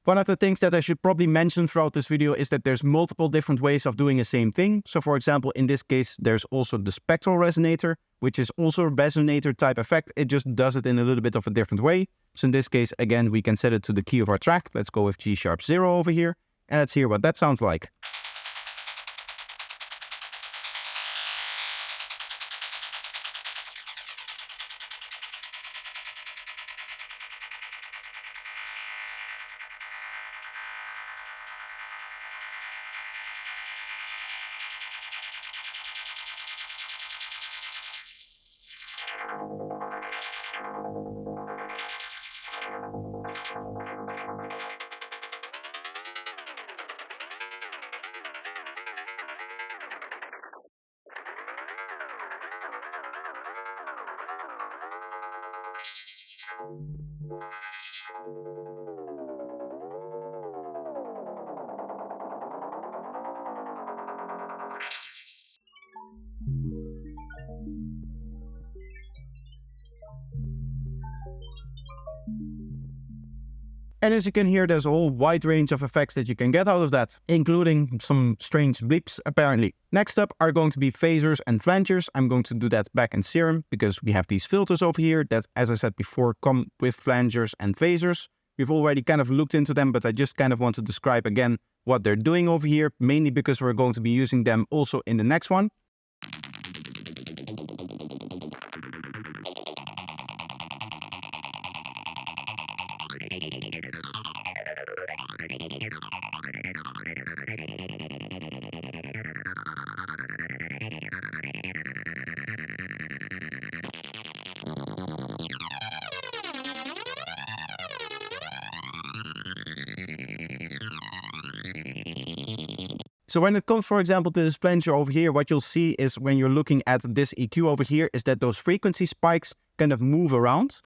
One of the things that I should probably mention throughout this video is that there's multiple different ways of doing the same thing. So for example, in this case, there's also the spectral resonator, which is also a resonator type effect. It just does it in a little bit of a different way. So in this case, again, we can set it to the key of our track. Let's go with G#0 over here. And let's hear what that sounds like. And as you can hear, there's a whole wide range of effects that you can get out of that, including some strange bleeps, apparently. Next up are going to be phasers and flangers. I'm going to do that back in Serum because we have these filters over here that, as I said before, come with flangers and phasers. We've already kind of looked into them, but I just kind of want to describe again what they're doing over here, mainly because we're going to be using them also in the next one. So when it comes, for example, to this flanger over here, what you'll see is when you're looking at this EQ over here is that those frequency spikes kind of move around.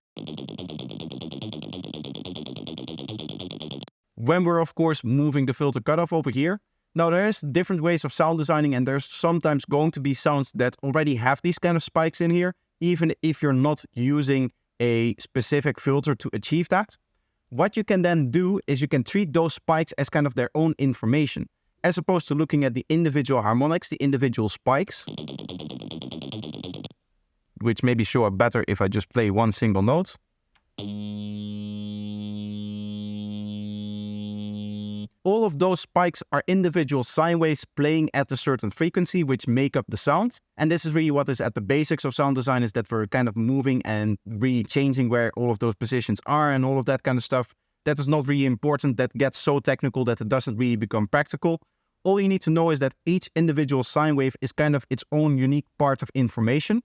When we're, of course, moving the filter cutoff over here. Now, there's different ways of sound designing, and there's sometimes going to be sounds that already have these kind of spikes in here, even if you're not using a specific filter to achieve that. What you can then do is you can treat those spikes as kind of their own information, as opposed to looking at the individual harmonics, the individual spikes, which maybe show up better if I just play one single note. All of those spikes are individual sine waves playing at a certain frequency, which make up the sound. And this is really what is at the basics of sound design, is that we're kind of moving and really changing where all of those positions are and all of that kind of stuff. That is not really important. That gets so technical that it doesn't really become practical. All you need to know is that each individual sine wave is kind of its own unique part of information.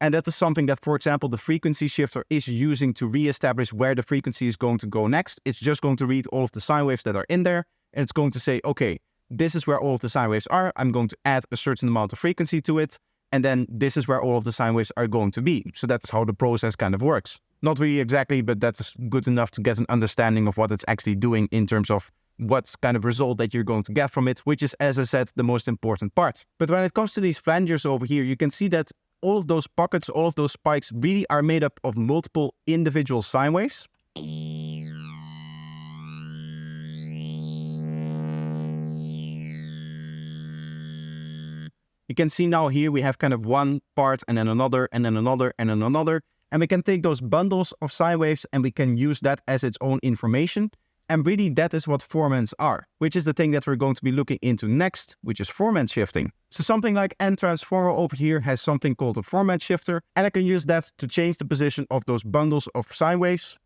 And that is something that, for example, the frequency shifter is using to re-establish where the frequency is going to go next. It's just going to read all of the sine waves that are in there, and it's going to say, okay, this is where all of the sine waves are. I'm going to add a certain amount of frequency to it, and then this is where all of the sine waves are going to be. So that's how the process kind of works. Not really exactly, but that's good enough to get an understanding of what it's actually doing in terms of what kind of result that you're going to get from it, which is, as I said, the most important part. But when it comes to these flangers over here, you can see that all of those pockets, all of those spikes really are made up of multiple individual sine waves. You can see now here we have kind of one part and then another and then another and then another. And we can take those bundles of sine waves and we can use that as its own information. And really that is what formants are, which is the thing that we're going to be looking into next, which is formant shifting. So something like N-Transformer over here has something called a formant shifter, and I can use that to change the position of those bundles of sine waves.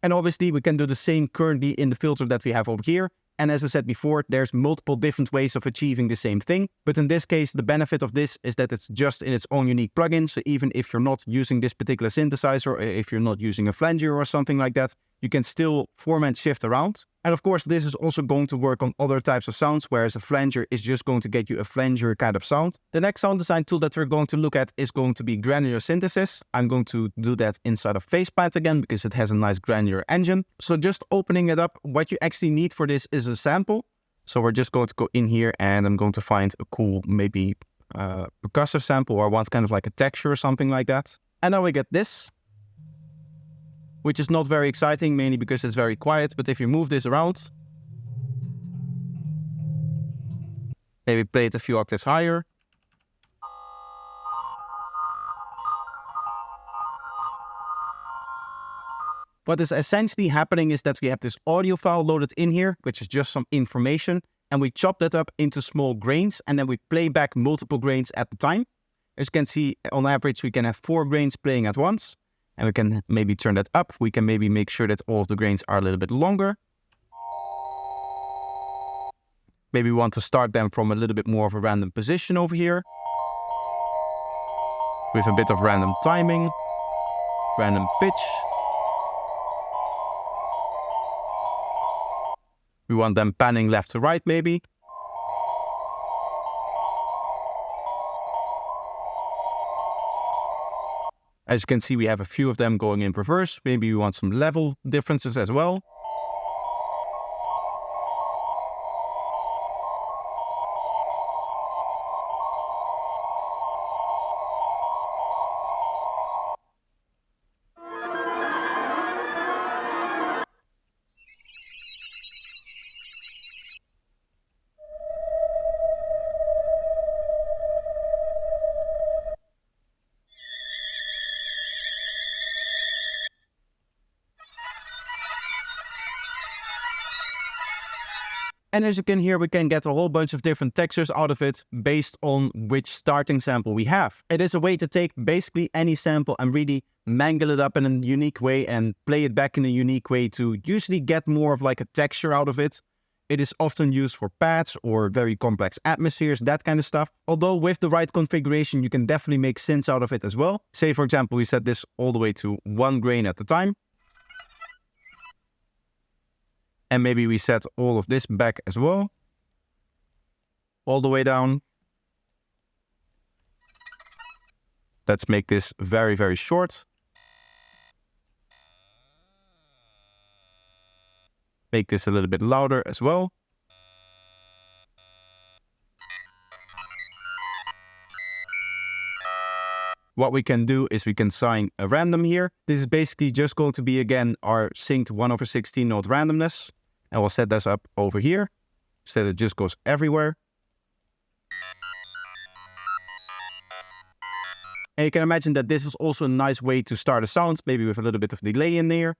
And obviously we can do the same currently in the filter that we have over here. And as I said before, there's multiple different ways of achieving the same thing. But in this case, the benefit of this is that it's just in its own unique plugin. So even if you're not using this particular synthesizer, or if you're not using a flanger or something like that, you can still formant shift around. And of course, this is also going to work on other types of sounds, whereas a flanger is just going to get you a flanger kind of sound. The next sound design tool that we're going to look at is going to be granular synthesis. I'm going to do that inside of FacePlant again, because it has a nice granular engine. So just opening it up, what you actually need for this is a sample. So we're just going to go in here and I'm going to find a cool, maybe percussive sample, or one kind of like a texture or something like that. And now we get this, which is not very exciting, mainly because it's very quiet. But if you move this around, maybe play it a few octaves higher. What is essentially happening is that we have this audio file loaded in here, which is just some information, and we chop that up into small grains, and then we play back multiple grains at the time. As you can see, on average, we can have 4 grains playing at once. And we can maybe turn that up. We can maybe make sure that all of the grains are a little bit longer. Maybe we want to start them from a little bit more of a random position over here, with a bit of random timing, random pitch. We want them panning left to right maybe. As you can see, we have a few of them going in reverse. Maybe we want some level differences as well. And as you can hear, we can get a whole bunch of different textures out of it based on which starting sample we have. It is a way to take basically any sample and really mangle it up in a unique way and play it back in a unique way to usually get more of like a texture out of it. It is often used for pads or very complex atmospheres, that kind of stuff. Although with the right configuration, you can definitely make synths out of it as well. Say, for example, we set this all the way to 1 grain at a time. And maybe we set all of this back as well, all the way down. Let's make this very, very short. Make this a little bit louder as well. What we can do is we can assign a random here. This is basically just going to be, again, our synced 1/16 node randomness. And we'll set this up over here so that it just goes everywhere. And you can imagine that this is also a nice way to start a sound, maybe with a little bit of delay in there.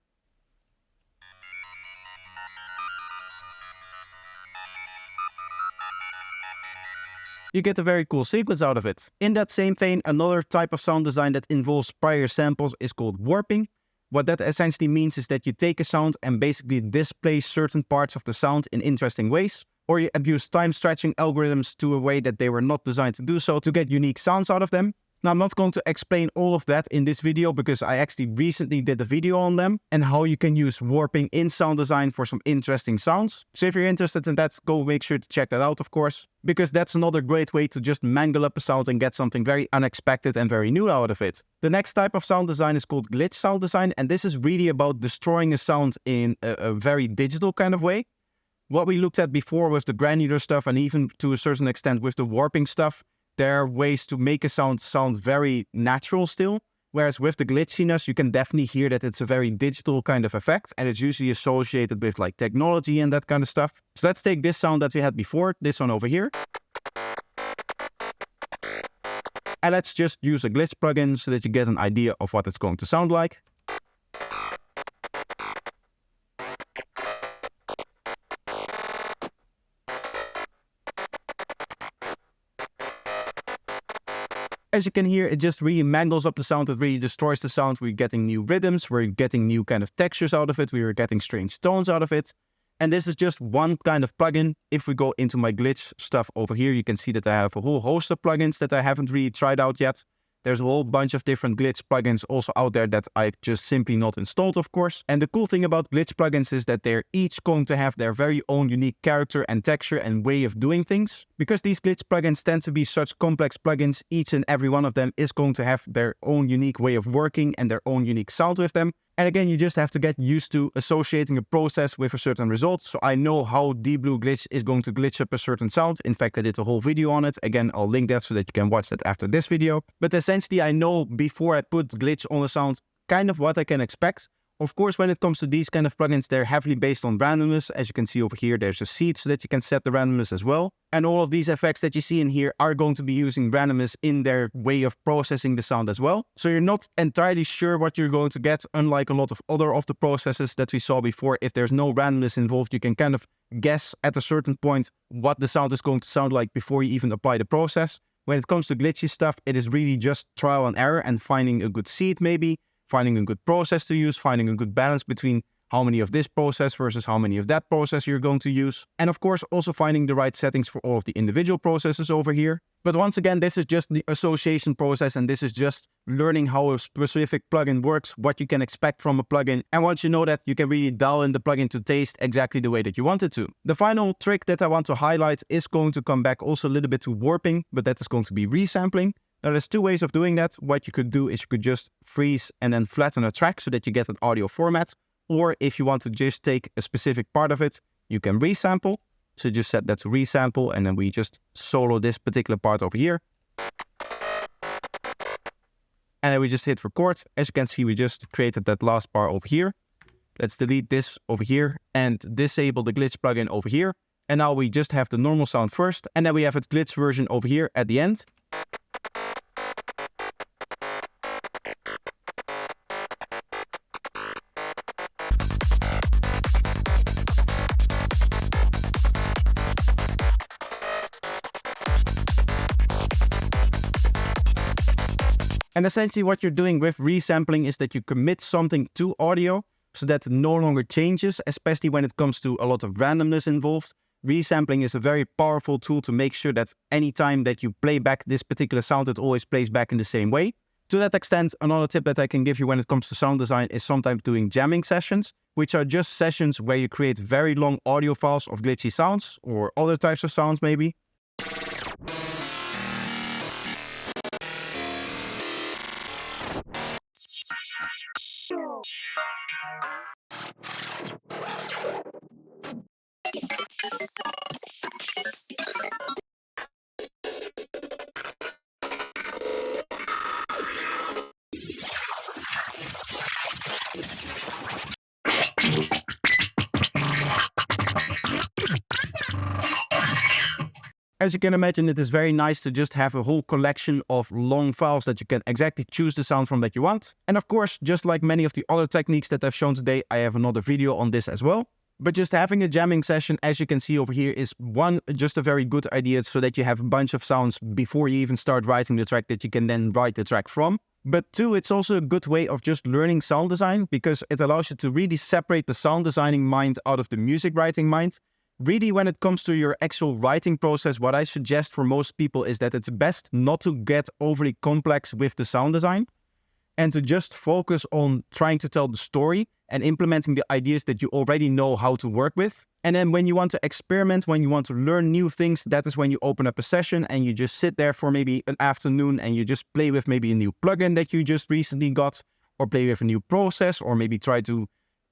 You get a very cool sequence out of it. In that same vein, another type of sound design that involves prior samples is called warping. What that essentially means is that you take a sound and basically display certain parts of the sound in interesting ways. or you abuse time stretching algorithms to a way that they were not designed to do so to get unique sounds out of them. Now, I'm not going to explain all of that in this video because I actually recently did a video on them and how you can use warping in sound design for some interesting sounds. So if you're interested in that, go make sure to check that out, of course, because that's another great way to just mangle up a sound and get something very unexpected and very new out of it. The next type of sound design is called glitch sound design, and this is really about destroying a sound in a very digital kind of way. What we looked at before was the granular stuff, and even to a certain extent with the warping stuff, there are ways to make a sound very natural still. Whereas with the glitchiness, you can definitely hear that it's a very digital kind of effect, and it's usually associated with like technology and that kind of stuff. So let's take this sound that we had before, this one over here. And let's just use a glitch plugin so that you get an idea of what it's going to sound like. As you can hear, it just really mangles up the sound, it really destroys the sound. We're getting new rhythms, we're getting new kind of textures out of it, we're getting strange tones out of it. And this is just one kind of plugin. If we go into my glitch stuff over here, you can see that I have a whole host of plugins that I haven't really tried out yet. There's a whole bunch of different glitch plugins also out there that I've just simply not installed, of course. And the cool thing about glitch plugins is that they're each going to have their very own unique character and texture and way of doing things. Because these glitch plugins tend to be such complex plugins, each and every one of them is going to have their own unique way of working and their own unique sound with them. And again, you just have to get used to associating a process with a certain result. So I know how Deep Blue Glitch is going to glitch up a certain sound. In fact, I did a whole video on it. Again, I'll link that so that you can watch that after this video. But essentially, I know before I put glitch on a sound, kind of what I can expect. Of course, when it comes to these kind of plugins, they're heavily based on randomness. As you can see over here, there's a seed so that you can set the randomness as well. And all of these effects that you see in here are going to be using randomness in their way of processing the sound as well. So you're not entirely sure what you're going to get, unlike a lot of other of the processes that we saw before. If there's no randomness involved, you can kind of guess at a certain point what the sound is going to sound like before you even apply the process. When it comes to glitchy stuff, it is really just trial and error and finding a good seed maybe, finding a good process to use, finding a good balance between how many of this process versus how many of that process you're going to use. And of course, also finding the right settings for all of the individual processes over here. But once again, this is just the association process, and this is just learning how a specific plugin works, what you can expect from a plugin. And once you know that, you can really dial in the plugin to taste exactly the way that you want it to. The final trick that I want to highlight is going to come back also a little bit to warping, but that is going to be resampling. Now, there's two ways of doing that. What you could do is you could just freeze and then flatten a track so that you get an audio format. Or if you want to just take a specific part of it, you can resample. So just set that to resample, and then we just solo this particular part over here. And then we just hit record. As you can see, we just created that last part over here. Let's delete this over here and disable the glitch plugin over here. And now we just have the normal sound first, and then we have its glitch version over here at the end. And essentially what you're doing with resampling is that you commit something to audio so that it no longer changes, especially when it comes to a lot of randomness involved. Resampling is a very powerful tool to make sure that any time that you play back this particular sound, it always plays back in the same way. To that extent, another tip that I can give you when it comes to sound design is sometimes doing jamming sessions, which are just sessions where you create very long audio files of glitchy sounds or other types of sounds maybe. As you can imagine, it is very nice to just have a whole collection of long files that you can exactly choose the sound from that you want. And of course, just like many of the other techniques that I've shown today, I have another video on this as well. But just having a jamming session, as you can see over here, is one, just a very good idea so that you have a bunch of sounds before you even start writing the track that you can then write the track from. But two, it's also a good way of just learning sound design because it allows you to really separate the sound designing mind out of the music writing mind. Really, when it comes to your actual writing process, what I suggest for most people is that it's best not to get overly complex with the sound design and to just focus on trying to tell the story and implementing the ideas that you already know how to work with. And then when you want to experiment, when you want to learn new things, that is when you open up a session and you just sit there for maybe an afternoon and you just play with maybe a new plugin that you just recently got, or play with a new process, or maybe try to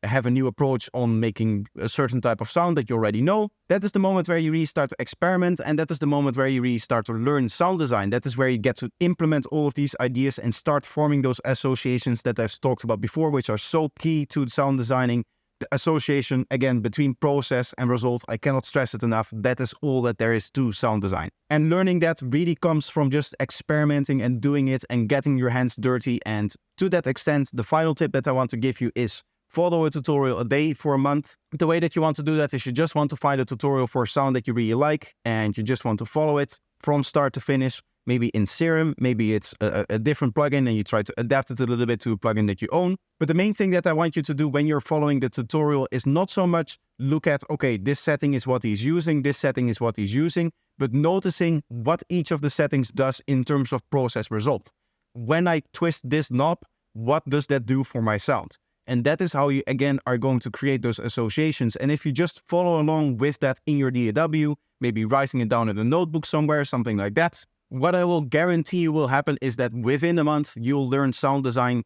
have a new approach on making a certain type of sound that you already know. That is the moment where you really start to experiment, and that is the moment where you really start to learn sound design. That is where you get to implement all of these ideas and start forming those associations that I've talked about before, which are so key to sound designing. The association, again, between process and result, I cannot stress it enough. That is all that there is to sound design. And learning that really comes from just experimenting and doing it and getting your hands dirty. And to that extent, the final tip that I want to give you is follow a tutorial a day for a month. The way that you want to do that is you just want to find a tutorial for a sound that you really like, and you just want to follow it from start to finish. Maybe in Serum, maybe it's a different plugin and you try to adapt it a little bit to a plugin that you own. But the main thing that I want you to do when you're following the tutorial is not so much look at, okay, this setting is what he's using, this setting is what he's using, but noticing what each of the settings does in terms of process result. When I twist this knob, what does that do for my sound? And that is how you, again, are going to create those associations. And if you just follow along with that in your DAW, maybe writing it down in a notebook somewhere, something like that, what I will guarantee you will happen is that within a month, you'll learn sound design,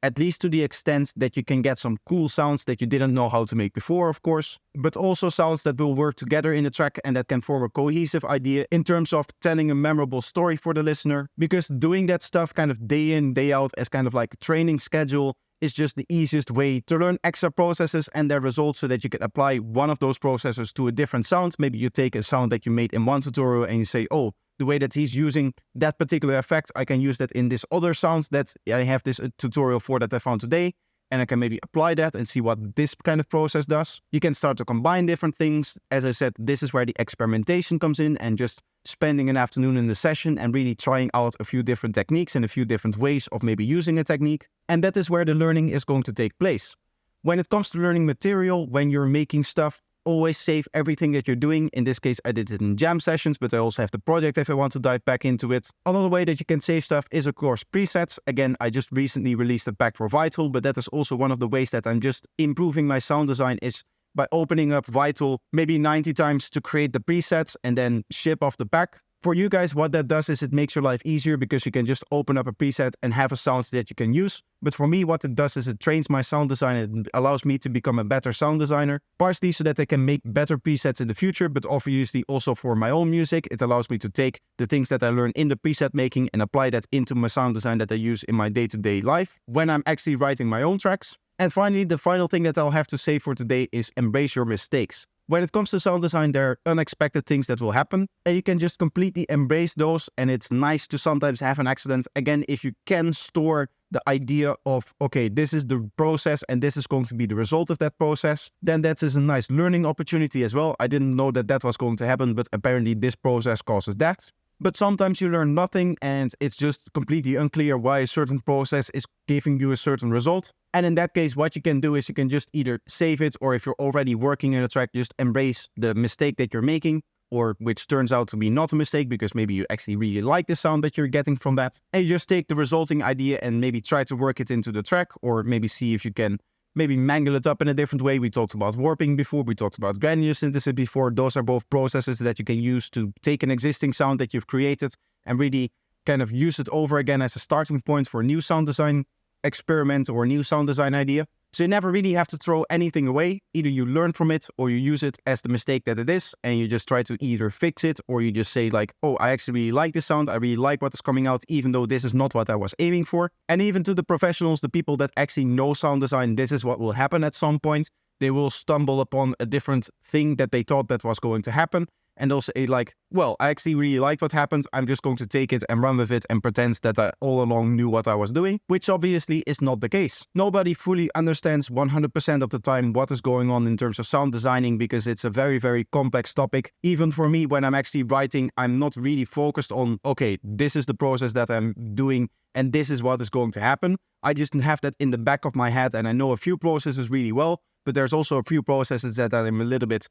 at least to the extent that you can get some cool sounds that you didn't know how to make before, of course, but also sounds that will work together in a track and that can form a cohesive idea in terms of telling a memorable story for the listener. Because doing that stuff kind of day in, day out as kind of like a training schedule is just the easiest way to learn extra processes and their results so that you can apply one of those processes to a different sound. Maybe you take a sound that you made in one tutorial and you say, oh, the way that he's using that particular effect, I can use that in this other sound that I have this tutorial for that I found today. And I can maybe apply that and see what this kind of process does. You can start to combine different things. As I said, this is where the experimentation comes in, and just spending an afternoon in the session and really trying out a few different techniques and a few different ways of maybe using a technique. And that is where the learning is going to take place. When it comes to learning material, when you're making stuff, always save everything that you're doing. In this case, I did it in jam sessions, but I also have the project if I want to dive back into it. Another way that you can save stuff is, of course, presets. Again, I just recently released a pack for Vital, but that is also one of the ways that I'm just improving my sound design is by opening up Vital maybe 90 times to create the presets and then ship off the pack. For you guys, what that does is it makes your life easier because you can just open up a preset and have a sound that you can use. But for me, what it does is it trains my sound design and allows me to become a better sound designer, partially so that I can make better presets in the future, but obviously also for my own music. It allows me to take the things that I learn in the preset making and apply that into my sound design that I use in my day-to-day life when I'm actually writing my own tracks. And finally, the final thing that I'll have to say for today is embrace your mistakes. When it comes to sound design, there are unexpected things that will happen, and you can just completely embrace those, and it's nice to sometimes have an accident. Again, if you can store the idea of, okay, this is the process and this is going to be the result of that process, then that is a nice learning opportunity as well. I didn't know that that was going to happen, but apparently this process causes that. But sometimes you learn nothing and it's just completely unclear why a certain process is giving you a certain result. And in that case, what you can do is you can just either save it, or if you're already working in a track, just embrace the mistake that you're making, or which turns out to be not a mistake because maybe you actually really like the sound that you're getting from that. And you just take the resulting idea and maybe try to work it into the track, or maybe see if you can maybe mangle it up in a different way. We talked about warping before, we talked about granular synthesis before. Those are both processes that you can use to take an existing sound that you've created and really kind of use it over again as a starting point for a new sound design experiment or a new sound design idea. So you never really have to throw anything away. Either you learn from it or you use it as the mistake that it is, and you just try to either fix it, or you just say like, oh, I actually really like this sound. I really like what is coming out, even though this is not what I was aiming for. And even to the professionals, the people that actually know sound design, this is what will happen at some point. They will stumble upon a different thing that they thought that was going to happen. And they'll say like, well, I actually really liked what happened. I'm just going to take it and run with it and pretend that I all along knew what I was doing, which obviously is not the case. Nobody fully understands 100% of the time what is going on in terms of sound designing, because it's a very, very complex topic. Even for me, when I'm actually writing, I'm not really focused on, okay, this is the process that I'm doing and this is what is going to happen. I just have that in the back of my head and I know a few processes really well. but there's also a few processes that I'm a little bit,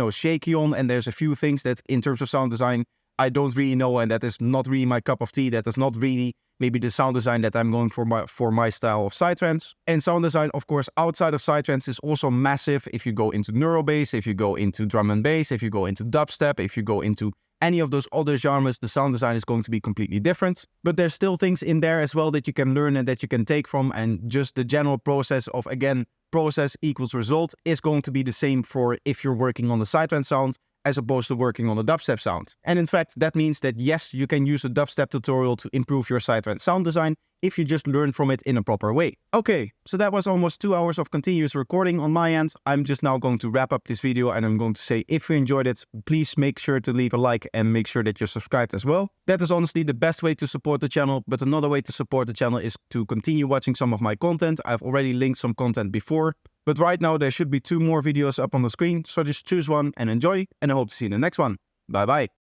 shaky on, and there's a few things that in terms of sound design, I don't really know, and that is not really my cup of tea. That is not really maybe the sound design that I'm going for my style of Psytrance. And sound design, of course, outside of Psytrance is also massive. If you go into neuro bass, if you go into drum and bass, if you go into dubstep, if you go into any of those other genres, the sound design is going to be completely different. But there's still things in there as well that you can learn and that you can take from, and just the general process of, again, process equals result is going to be the same for if you're working on the Psytrance sound as opposed to working on a dubstep sound. And in fact, that means that yes, you can use a dubstep tutorial to improve your Psytrance sound design if you just learn from it in a proper way. Okay, so that was almost 2 hours of continuous recording on my end. I'm just now going to wrap up this video, and I'm going to say, if you enjoyed it, please make sure to leave a like and make sure that you're subscribed as well. That is honestly the best way to support the channel, but another way to support the channel is to continue watching some of my content. I've already linked some content before, but right now there should be 2 more videos up on the screen, so just choose one and enjoy, and I hope to see you in the next one. Bye bye.